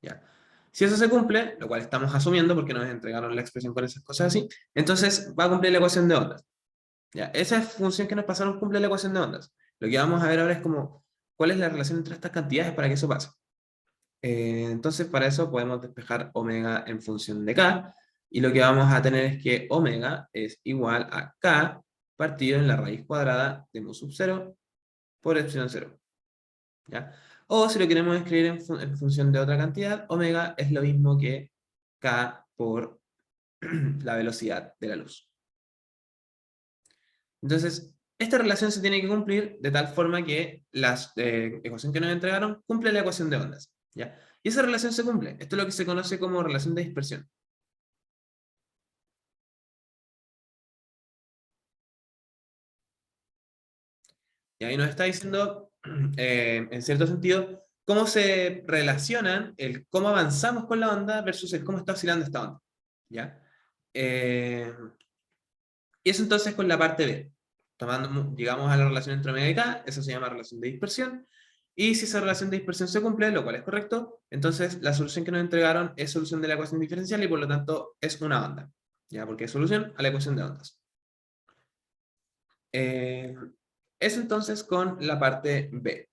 ¿Ya? Si eso se cumple, lo cual estamos asumiendo porque nos entregaron la expresión con esas cosas así, entonces va a cumplir la ecuación de ondas. ¿Ya? Esa función que nos pasaron cumple la ecuación de ondas. Lo que vamos a ver ahora es como, ¿cuál es la relación entre estas cantidades para que eso pase? Entonces, para eso podemos despejar omega en función de k, y lo que vamos a tener es que omega es igual a k partido en la raíz cuadrada de mu sub 0 por epsilon 0. ¿Ya? O si lo queremos escribir en función de otra cantidad, omega es lo mismo que k por la velocidad de la luz. Entonces, esta relación se tiene que cumplir de tal forma que la ecuación que nos entregaron cumple la ecuación de ondas. ¿Ya? Y esa relación se cumple. Esto es lo que se conoce como relación de dispersión. Y ahí nos está diciendo, en cierto sentido, cómo se relacionan el cómo avanzamos con la onda versus el cómo está oscilando esta onda. ¿Ya? Y eso entonces con la parte B. Llegamos a la relación entre omega y k, eso se llama relación de dispersión. Y si esa relación de dispersión se cumple, lo cual es correcto, entonces la solución que nos entregaron es solución de la ecuación diferencial y por lo tanto es una onda. ¿Ya? Porque es solución a la ecuación de ondas. Eso entonces con la parte B.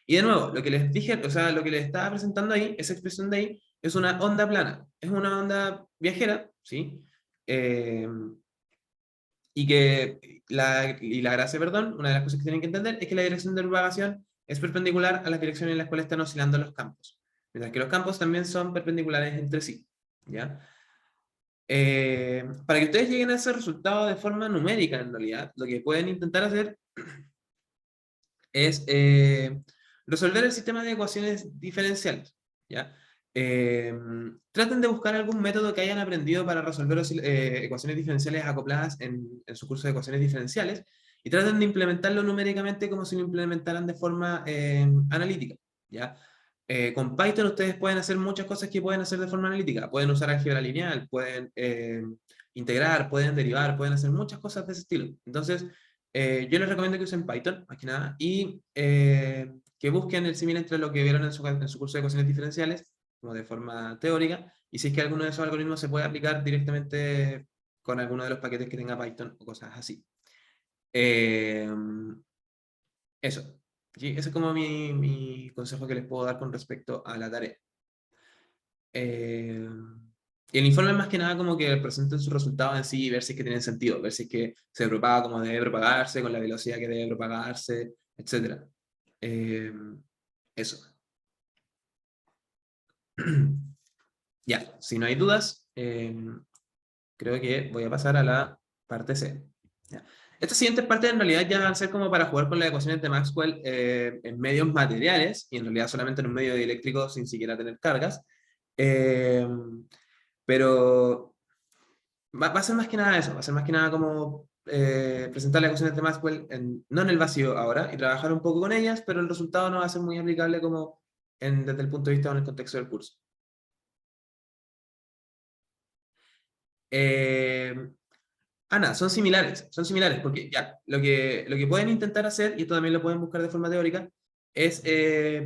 Y de nuevo, lo que les dije, o sea, lo que les estaba presentando ahí, esa expresión de ahí, es una onda plana. Es una onda viajera, ¿sí? Eh, y la gracia, perdón, una de las cosas que tienen que entender es que la dirección de propagación es perpendicular a las direcciones en las cuales están oscilando los campos. Mientras que los campos también son perpendiculares entre sí. ¿Ya? Para que ustedes lleguen a ese resultado de forma numérica, en realidad, lo que pueden intentar hacer es resolver el sistema de ecuaciones diferenciales. ¿Ya? Traten de buscar algún método que hayan aprendido para resolver ecuaciones diferenciales acopladas en su curso de ecuaciones diferenciales y traten de implementarlo numéricamente como si lo implementaran de forma analítica. ¿Ya? Con Python ustedes pueden hacer muchas cosas que pueden hacer de forma analítica. Pueden usar álgebra lineal, pueden integrar, pueden derivar, pueden hacer muchas cosas de ese estilo. Entonces, yo les recomiendo que usen Python, más que nada, y que busquen el símil entre lo que vieron en su curso de ecuaciones diferenciales, como de forma teórica, y si es que alguno de esos algoritmos se puede aplicar directamente con alguno de los paquetes que tenga Python o cosas así. Eh, Eso. Sí, ese es como mi consejo que les puedo dar con respecto a la tarea. Eh, y el informe más que nada como que presenten sus resultados en sí y ver si es que tienen sentido, ver si es que se propaga como debe propagarse, con la velocidad que debe propagarse, etc. Eh, Eso. Ya, si no hay dudas, creo que voy a pasar a la parte C. Ya. Estas siguientes partes en realidad ya van a ser como para jugar con las ecuaciones de Maxwell en medios materiales, y en realidad solamente en un medio dieléctrico sin siquiera tener cargas. Eh, pero va a ser más que nada eso, va a ser más que nada como presentar las ecuaciones de Maxwell no en el vacío ahora, y trabajar un poco con ellas, pero el resultado no va a ser muy aplicable como desde el punto de vista o en el contexto del curso. Eh, Ana, son similares, porque ya, lo que pueden intentar hacer, y esto también lo pueden buscar de forma teórica, es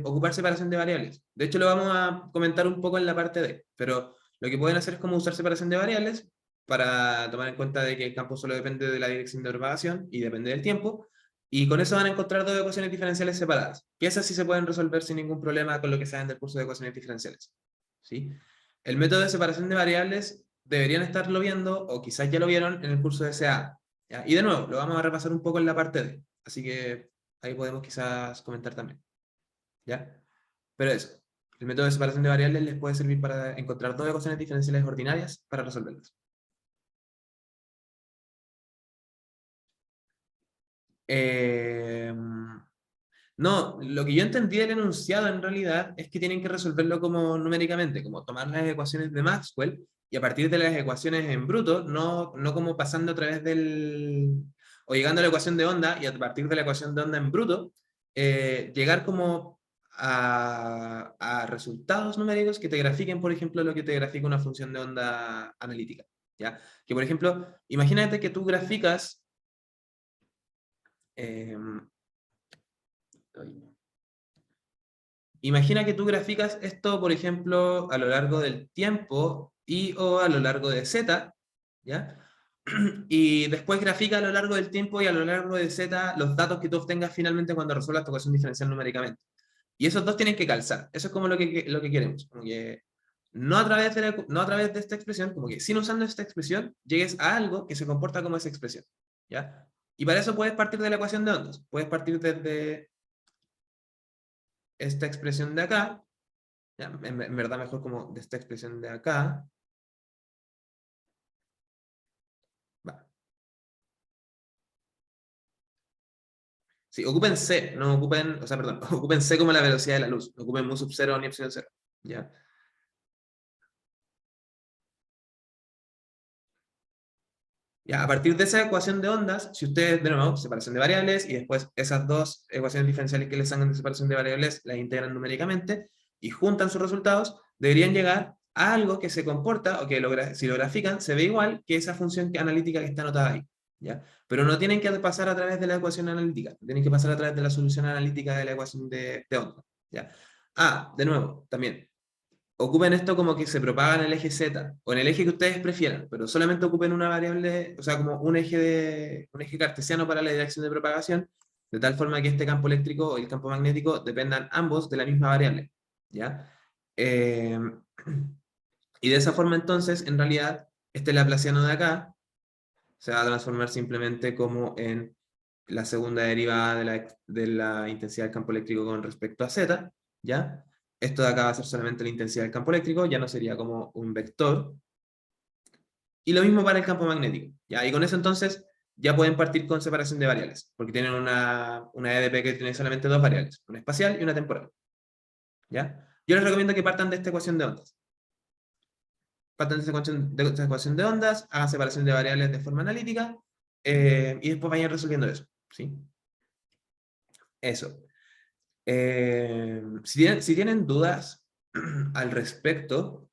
ocupar separación de variables. De hecho, lo vamos a comentar un poco en la parte D, pero lo que pueden hacer es como usar separación de variables para tomar en cuenta de que el campo solo depende de la dirección de propagación y depende del tiempo, y con eso van a encontrar dos ecuaciones diferenciales separadas, que esas sí se pueden resolver sin ningún problema con lo que saben del curso de ecuaciones diferenciales. ¿Sí? El método de separación de variables deberían estarlo viendo, o quizás ya lo vieron en el curso de SA. ¿Ya? Y de nuevo, lo vamos a repasar un poco en la parte D, así que ahí podemos quizás comentar también. ¿Ya? Pero eso, el método de separación de variables les puede servir para encontrar dos ecuaciones diferenciales ordinarias para resolverlas. Eh, no, lo que yo entendí del enunciado en realidad es que tienen que resolverlo como numéricamente, como tomar las ecuaciones de Maxwell y a partir de las ecuaciones en bruto, no como pasando a través o llegando a la ecuación de onda y a partir de la ecuación de onda en bruto, llegar como a resultados numéricos que te grafiquen, por ejemplo, lo que te grafica una función de onda analítica, ¿ya? Que, por ejemplo, imagínate que tú graficas... imagina que tú graficas esto, por ejemplo, a lo largo del tiempo y o a lo largo de z, ¿ya? Y después grafica a lo largo del tiempo y a lo largo de z los datos que tú obtengas finalmente cuando resuelvas tu ecuación diferencial numéricamente. Y esos dos tienen que calzar. Eso es como lo que queremos. Como que no a través de no a través de esta expresión, como que sin usando esta expresión, llegues a algo que se comporta como esa expresión, ¿ya? Y para eso puedes partir de la ecuación de ondas. Puedes partir desde esta expresión de acá, ¿ya? En verdad mejor como de esta expresión de acá. Va. Sí, ocupen C, no ocupen, o sea, perdón, ocupen C como la velocidad de la luz, no ocupen mu sub 0 ni epsilon 0, ¿ya? Ya, a partir de esa ecuación de ondas, si ustedes, de nuevo, separación de variables, y después esas dos ecuaciones diferenciales que les salgan de separación de variables, las integran numéricamente, y juntan sus resultados, deberían llegar a algo que se comporta, o que si lo grafican, se ve igual que esa función analítica que está anotada ahí, ¿ya? Pero no tienen que pasar a través de la ecuación analítica, tienen que pasar a través de la solución analítica de la ecuación de ondas, ¿ya? Ah, de nuevo, también, ocupen esto como que se propaga en el eje Z, o en el eje que ustedes prefieran, pero solamente ocupen una variable, o sea, como un eje cartesiano para la dirección de propagación, de tal forma que este campo eléctrico o el campo magnético dependan ambos de la misma variable, ¿ya? Eh, y de esa forma entonces, en realidad, este laplaciano de acá se va a transformar simplemente como en la segunda derivada de la intensidad del campo eléctrico con respecto a z, ¿ya? Esto de acá va a ser solamente la intensidad del campo eléctrico, ya no sería como un vector. Y lo mismo para el campo magnético, ¿ya? Y con eso entonces ya pueden partir con separación de variables, porque tienen una EDP que tiene solamente dos variables, una espacial y una temporal, ¿ya? Yo les recomiendo que partan de esta ecuación de ondas. Partan de esta ecuación de ondas, hagan separación de variables de forma analítica, y después vayan resolviendo eso, ¿sí? Eso. Si tienen dudas al respecto,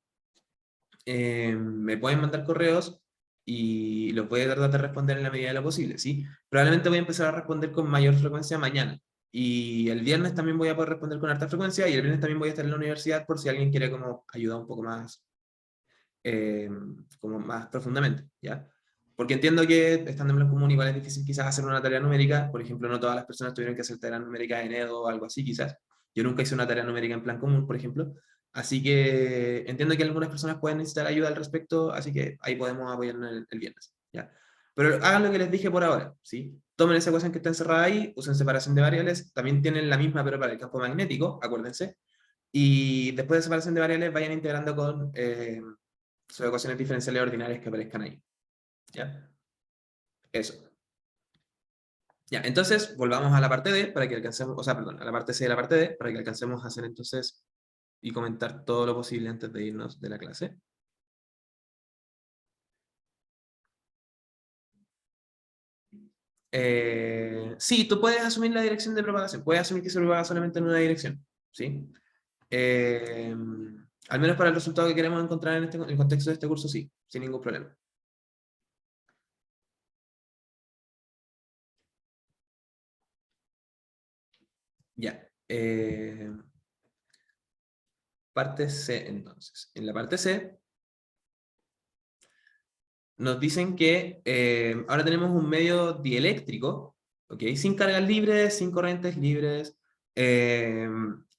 me pueden mandar correos y los voy a tratar de responder en la medida de lo posible, ¿sí? Probablemente voy a empezar a responder con mayor frecuencia mañana. Y el viernes también voy a poder responder con alta frecuencia y el viernes también voy a estar en la universidad por si alguien quiere como ayudar un poco más, eh, como más profundamente, ¿ya? Porque entiendo que estando en plan común igual es difícil quizás hacer una tarea numérica, por ejemplo, no todas las personas tuvieron que hacer tarea numérica en EDO o algo así quizás. Yo nunca hice una tarea numérica en plan común, por ejemplo. Así que entiendo que algunas personas pueden necesitar ayuda al respecto, así que ahí podemos apoyarnos el viernes, ¿ya? Pero hagan lo que les dije por ahora, ¿sí? Tomen esa ecuación que está encerrada ahí, usen separación de variables, también tienen la misma pero para el campo magnético, acuérdense, y después de separación de variables vayan integrando con sus ecuaciones diferenciales ordinarias que aparezcan ahí. ¿Ya? Eso. Ya, entonces volvamos a la parte D para que alcancemos, o sea, perdón, a la parte C de la parte D para que alcancemos a hacer entonces y comentar todo lo posible antes de irnos de la clase. Sí, tú puedes asumir la dirección de propagación, puedes asumir que se propaga solamente en una dirección, ¿sí? Eh, Al menos para el resultado que queremos encontrar en el contexto de este curso, sí, sin ningún problema. Ya. Parte C, entonces. En la parte C nos dicen que ahora tenemos un medio dieléctrico, ¿ok? Sin cargas libres, sin corrientes libres, eh,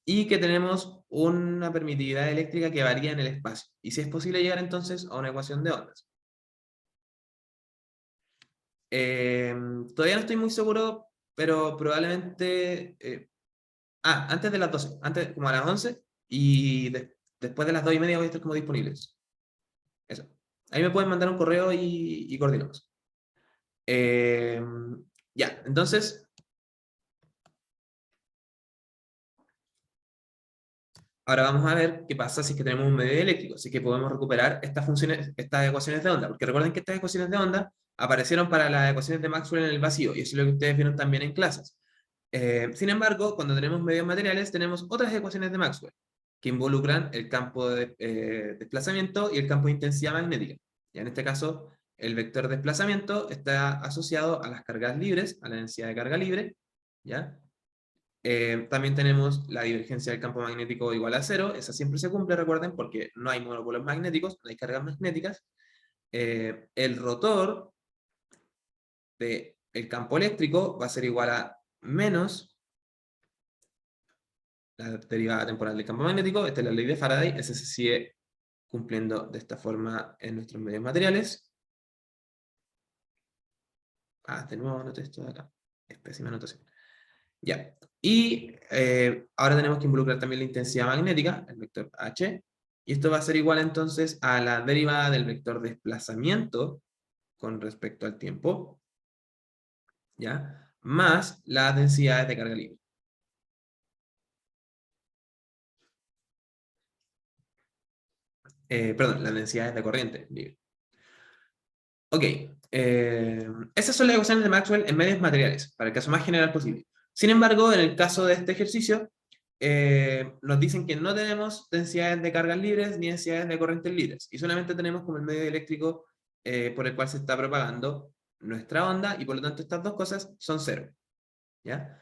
y que tenemos una permitividad eléctrica que varía en el espacio. Y si es posible llegar entonces a una ecuación de ondas. Eh, Todavía no estoy muy seguro, pero probablemente... antes de las 12, antes, como a las 11, y después de las 2:30 voy a estar como disponibles. Eso. Ahí me pueden mandar un correo y coordinamos. Eh, ya, entonces, ahora vamos a ver qué pasa si es que tenemos un medio eléctrico, si es que podemos recuperar estas funciones, estas ecuaciones de onda, porque recuerden que estas ecuaciones de onda aparecieron para las ecuaciones de Maxwell en el vacío, y eso es lo que ustedes vieron también en clases. Sin embargo, cuando tenemos medios materiales, tenemos otras ecuaciones de Maxwell, que involucran el campo de desplazamiento y el campo de intensidad magnética. Y en este caso, el vector de desplazamiento está asociado a las cargas libres, a la densidad de carga libre, ¿ya? También tenemos la divergencia del campo magnético igual a cero, esa siempre se cumple, recuerden, porque no hay monopolos magnéticos, no hay cargas magnéticas. El rotor del campo eléctrico va a ser igual a menos la derivada temporal del campo magnético. Esta es la ley de Faraday, ese se sigue cumpliendo de esta forma en nuestros medios materiales. De nuevo anoté esto de acá, es pésima anotación. Ya, y ahora tenemos que involucrar también la intensidad magnética, el vector H, y esto va a ser igual entonces a la derivada del vector desplazamiento con respecto al tiempo, ¿ya? Más las densidades de carga libre. Perdón, las densidades de corriente libre. Ok, esas son las ecuaciones de Maxwell en medios materiales, para el caso más general posible. Sin embargo, en el caso de este ejercicio, nos dicen que no tenemos densidades de cargas libres ni densidades de corrientes libres, y solamente tenemos como el medio eléctrico por el cual se está propagando nuestra onda, y por lo tanto estas dos cosas son cero. ¿Ya?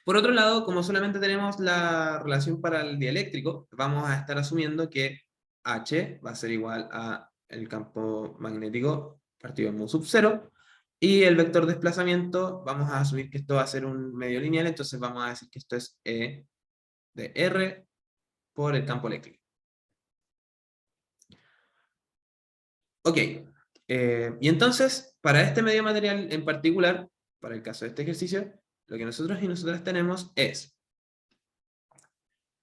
Por otro lado, como solamente tenemos la relación para el dieléctrico, vamos a estar asumiendo que H va a ser igual a el campo magnético partido en mu sub 0, y el vector desplazamiento, vamos a asumir que esto va a ser un medio lineal, entonces vamos a decir que esto es E de R por el campo eléctrico. Ok, y entonces, para este medio material en particular, para el caso de este ejercicio, lo que nosotros y nosotras tenemos es,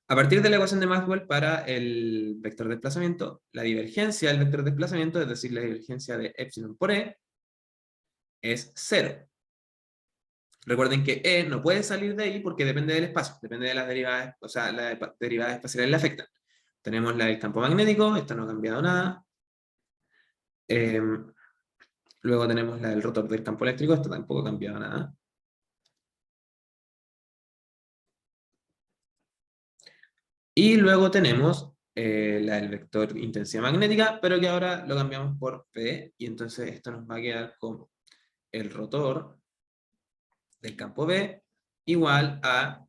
a partir de la ecuación de Maxwell para el vector de desplazamiento, la divergencia del vector de desplazamiento, es decir, la divergencia de epsilon por E, es 0. Recuerden que E no puede salir de ahí porque depende del espacio, depende de las derivadas, o sea, las derivadas espaciales le afectan. Tenemos la del campo magnético, esta no ha cambiado nada. Luego tenemos la del rotor del campo eléctrico, esta tampoco ha cambiado nada. Y luego tenemos la del vector intensidad magnética, pero que ahora lo cambiamos por P, y entonces esto nos va a quedar como el rotor del campo B igual a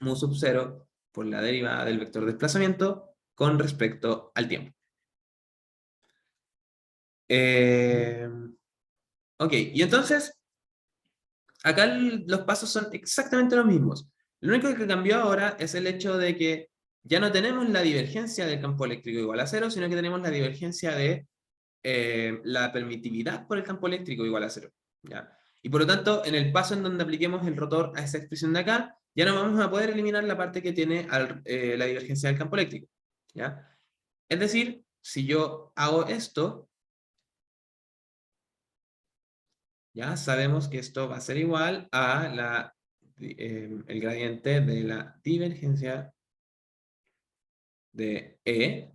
mu sub 0 por la derivada del vector de desplazamiento con respecto al tiempo. Ok, y entonces, acá los pasos son exactamente los mismos. Lo único que cambió ahora es el hecho de que ya no tenemos la divergencia del campo eléctrico igual a 0, sino que tenemos la divergencia de la permitividad por el campo eléctrico igual a 0. ¿Ya? Y por lo tanto, en el paso en donde apliquemos el rotor a esa expresión de acá, ya no vamos a poder eliminar la parte que tiene la divergencia del campo eléctrico. ¿Ya? Es decir, si yo hago esto, ya sabemos que esto va a ser igual a el gradiente de la divergencia de E,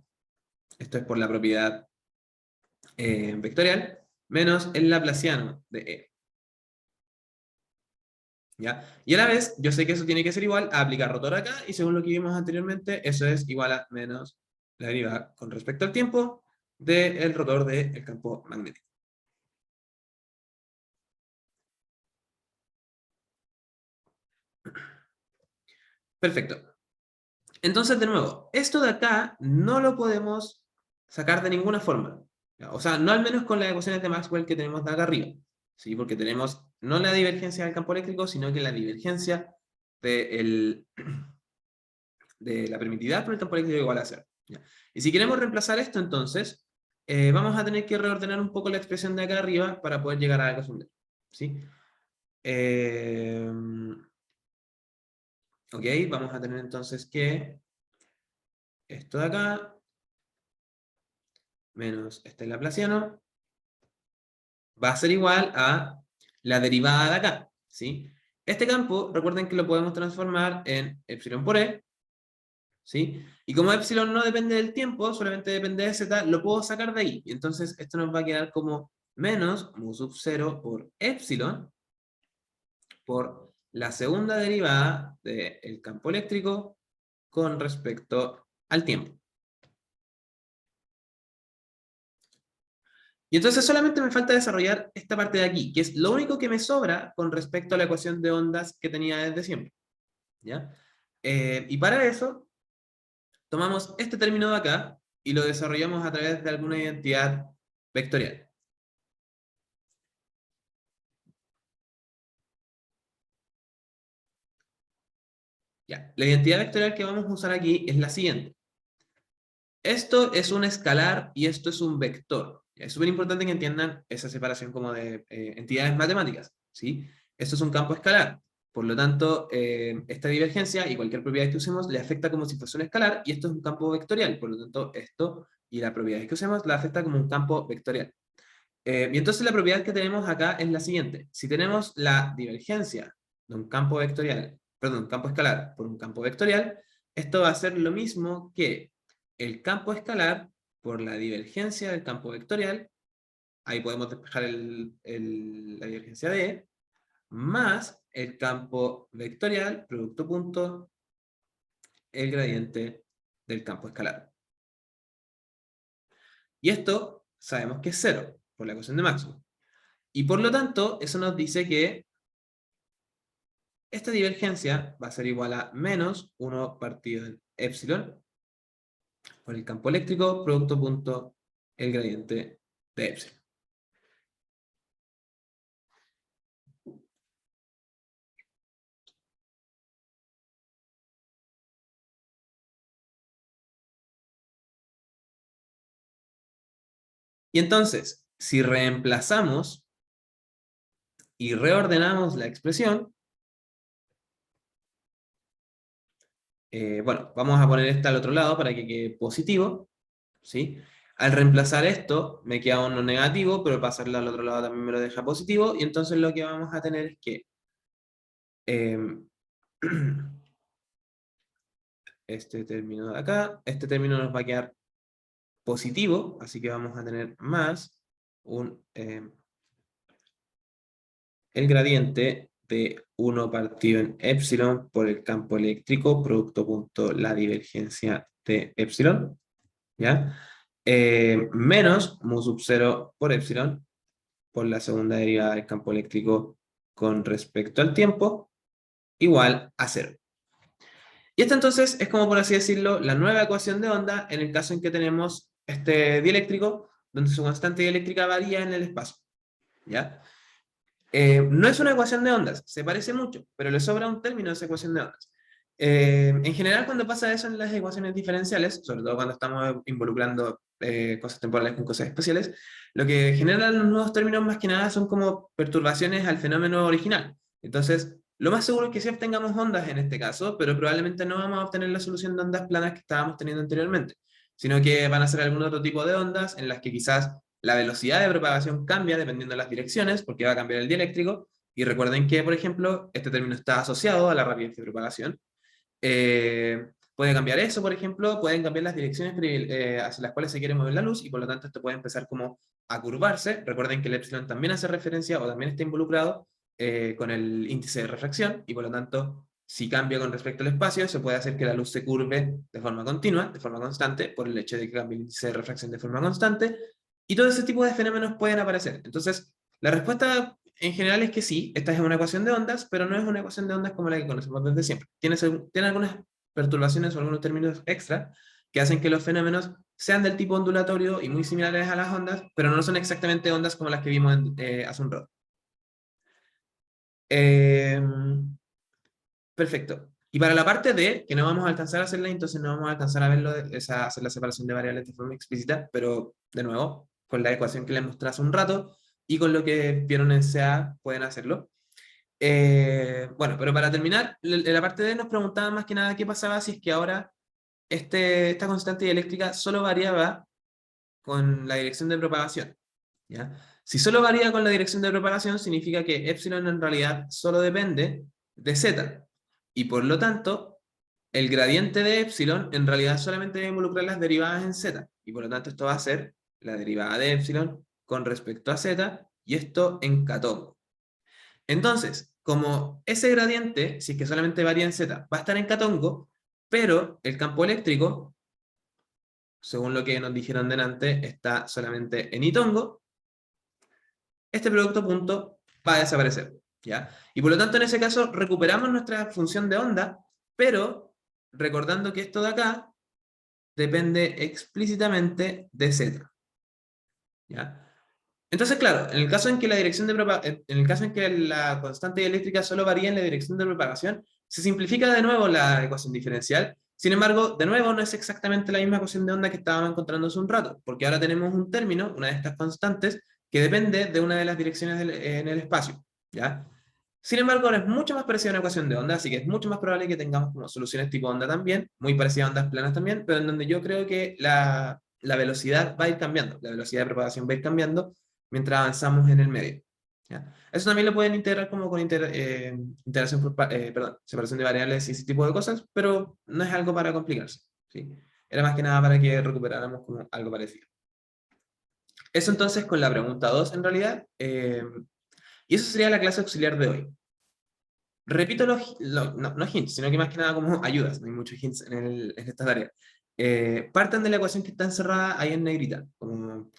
esto es por la propiedad vectorial, menos el laplaciano de E. ¿Ya? Y a la vez, yo sé que eso tiene que ser igual a aplicar rotor acá, y según lo que vimos anteriormente, eso es igual a menos la derivada con respecto al tiempo del rotor del campo magnético. Perfecto. Entonces, de nuevo, esto de acá no lo podemos sacar de ninguna forma. ¿Ya? O sea, no al menos con las ecuaciones de Maxwell que tenemos de acá arriba. ¿Sí? Porque tenemos no la divergencia del campo eléctrico, sino que la divergencia de, de la permitividad por el campo eléctrico igual a 0. ¿Ya? Y si queremos reemplazar esto, entonces, vamos a tener que reordenar un poco la expresión de acá arriba para poder llegar a la ecuación de. ¿Sí? Ok, vamos a tener entonces que esto de acá menos este laplaciano va a ser igual a la derivada de acá, ¿sí? Este campo, recuerden que lo podemos transformar en epsilon por E, ¿sí? Y como epsilon no depende del tiempo, solamente depende de z, lo puedo sacar de ahí. Y entonces esto nos va a quedar como menos mu sub 0 por epsilon por la segunda derivada del campo eléctrico con respecto al tiempo. Y entonces solamente me falta desarrollar esta parte de aquí, que es lo único que me sobra con respecto a la ecuación de ondas que tenía desde siempre. ¿Ya? Y para eso, tomamos este término de acá y lo desarrollamos a través de alguna identidad vectorial. Ya. La identidad vectorial que vamos a usar aquí es la siguiente. Esto es un escalar y esto es un vector. Es súper importante que entiendan esa separación como de entidades matemáticas, ¿sí? Esto es un campo escalar. Por lo tanto, esta divergencia y cualquier propiedad que usemos le afecta como si fuese un escalar, y esto es un campo vectorial. Por lo tanto, esto y la propiedad que usemos la afecta como un campo vectorial. Y entonces la propiedad que tenemos acá es la siguiente. Si tenemos la divergencia de un campo vectorial, perdón, un campo escalar por un campo vectorial, esto va a ser lo mismo que el campo escalar por la divergencia del campo vectorial, ahí podemos despejar la divergencia de E, más el campo vectorial, producto punto, el gradiente del campo escalar. Y esto sabemos que es cero, por la ecuación de Maxwell. Y por lo tanto, eso nos dice que esta divergencia va a ser igual a menos 1 partido en epsilon por el campo eléctrico, producto punto, el gradiente de epsilon. Y entonces, si reemplazamos y reordenamos la expresión, bueno, vamos a poner esta al otro lado para que quede positivo, ¿sí? Al reemplazar esto, me queda uno negativo, pero pasarlo al otro lado también me lo deja positivo, y entonces lo que vamos a tener es que este término de acá, este término nos va a quedar positivo, así que vamos a tener más el gradiente de 1 partido en epsilon por el campo eléctrico, producto punto la divergencia de epsilon, ¿ya? Menos mu sub 0 por epsilon por la segunda derivada del campo eléctrico con respecto al tiempo, igual a 0. Y esta entonces es como, por así decirlo, la nueva ecuación de onda en el caso en que tenemos este dieléctrico, donde su constante dieléctrica varía en el espacio, ¿ya? No es una ecuación de ondas, se parece mucho, pero le sobra un término a esa ecuación de ondas. En general, cuando pasa eso en las ecuaciones diferenciales, sobre todo cuando estamos involucrando cosas temporales con cosas espaciales, lo que generan los nuevos términos más que nada son como perturbaciones al fenómeno original. Entonces, lo más seguro es que sí obtengamos ondas en este caso, pero probablemente no vamos a obtener la solución de ondas planas que estábamos teniendo anteriormente, sino que van a ser algún otro tipo de ondas en las que quizás la velocidad de propagación cambia dependiendo de las direcciones, porque va a cambiar el dieléctrico, y recuerden que, por ejemplo, este término está asociado a la rapidez de propagación. Puede cambiar eso, por ejemplo, pueden cambiar las direcciones hacia las cuales se quiere mover la luz, y por lo tanto esto puede empezar como a curvarse. Recuerden que el epsilon también hace referencia, o también está involucrado con el índice de refracción, y por lo tanto, si cambia con respecto al espacio, se puede hacer que la luz se curve de forma continua, de forma constante, por el hecho de que cambie el índice de refracción de forma constante, y todo ese tipo de fenómenos pueden aparecer. Entonces, la respuesta en general es que sí, esta es una ecuación de ondas, pero no es una ecuación de ondas como la que conocemos desde siempre. Tiene algunas perturbaciones o algunos términos extra que hacen que los fenómenos sean del tipo ondulatorio y muy similares a las ondas, pero no son exactamente ondas como las que vimos hace un rato. Perfecto. Y para la parte D, que no vamos a alcanzar a hacerla, entonces no vamos a alcanzar a verlo, hacer la separación de variables de forma explícita, pero de nuevo, con la ecuación que les mostré hace un rato y con lo que vieron en CA, pueden hacerlo. Bueno, pero para terminar, en la parte D nos preguntaban más que nada qué pasaba si es que ahora esta constante dieléctrica solo variaba con la dirección de propagación, ¿ya? Si solo varía con la dirección de propagación, significa que epsilon en realidad solo depende de z, y por lo tanto, el gradiente de epsilon en realidad solamente debe involucrar las derivadas en z, y por lo tanto esto va a ser la derivada de epsilon con respecto a z, y esto en catongo. Entonces, como ese gradiente, si es que solamente varía en z, va a estar en catongo, pero el campo eléctrico, según lo que nos dijeron delante, está solamente en itongo, este producto punto va a desaparecer, ¿ya? Y por lo tanto, en ese caso, recuperamos nuestra función de onda, pero recordando que esto de acá depende explícitamente de z, ¿ya? Entonces, claro, en el caso en que la dirección de en el caso en que la constante eléctrica solo varía en la dirección de propagación, se simplifica de nuevo la ecuación diferencial. Sin embargo, de nuevo, no es exactamente la misma ecuación de onda que estábamos encontrando hace un rato, porque ahora tenemos un término, una de estas constantes, que depende de una de las direcciones en el espacio, ¿ya? Sin embargo, ahora es mucho más parecida a una ecuación de onda, así que es mucho más probable que tengamos como soluciones tipo onda también, muy parecidas a ondas planas también, pero en donde yo creo que la velocidad va a ir cambiando, la velocidad de propagación va a ir cambiando, mientras avanzamos en el medio, ¿ya? Eso también lo pueden integrar como con integración perdón, separación de variables y ese tipo de cosas, pero no es algo para complicarse, ¿sí? Era más que nada para que recuperáramos como algo parecido. Eso entonces con la pregunta 2 en realidad, y eso sería la clase auxiliar de hoy. Repito no hints, sino que más que nada como ayudas, no hay muchos hints en esta tarea. Partan de la ecuación que está encerrada ahí en negrita, como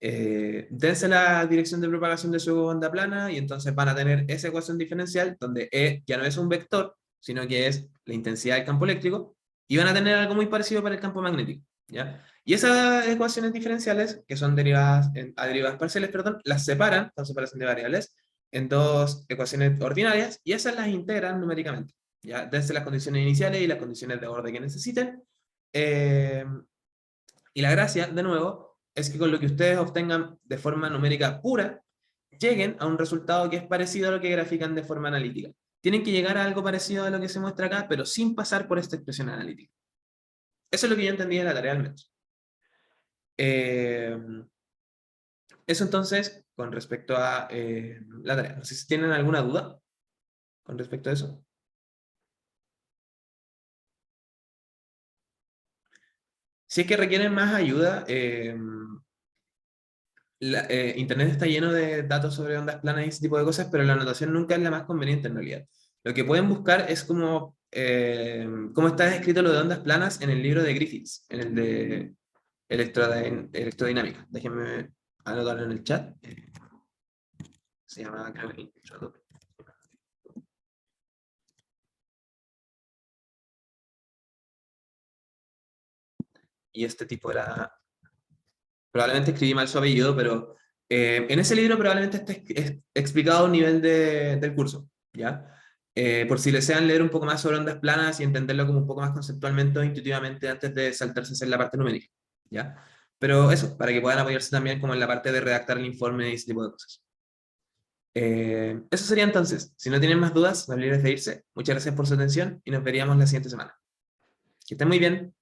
dense la dirección de propagación de su onda plana y entonces van a tener esa ecuación diferencial donde E ya no es un vector, sino que es la intensidad del campo eléctrico, y van a tener algo muy parecido para el campo magnético, ¿ya? Y esas ecuaciones diferenciales, que son derivadas a derivadas parciales, perdón, las separan, con separación de variables, en dos ecuaciones ordinarias, y esas las integran numéricamente, ¿ya? Dense las condiciones iniciales y las condiciones de orden que necesiten. Eh, y la gracia, de nuevo, es que con lo que ustedes obtengan de forma numérica pura, lleguen a un resultado que es parecido a lo que grafican de forma analítica. Tienen que llegar a algo parecido a lo que se muestra acá, pero sin pasar por esta expresión analítica. Eso es lo que yo entendí de la tarea al menos. Eh, Eso entonces, con respecto a la tarea. No sé si tienen alguna duda con respecto a eso. Si es que requieren más ayuda, Internet está lleno de datos sobre ondas planas y ese tipo de cosas, pero la anotación nunca es la más conveniente en realidad. Lo que pueden buscar es cómo está descrito lo de ondas planas en el libro de Griffiths, en el de electrodinámica. Déjenme anotarlo en el chat. Se llama, creo que y este tipo era, probablemente escribí mal su apellido, pero en ese libro probablemente está explicado a un nivel del curso, ¿ya? Por si desean leer un poco más sobre ondas planas y entenderlo como un poco más conceptualmente o intuitivamente antes de saltarse a hacer la parte numérica, ¿ya? Pero eso, para que puedan apoyarse también como en la parte de redactar el informe y ese tipo de cosas. Eso sería entonces. Si no tienen más dudas, no olviden de irse. Muchas gracias por su atención y nos veríamos la siguiente semana. Que estén muy bien.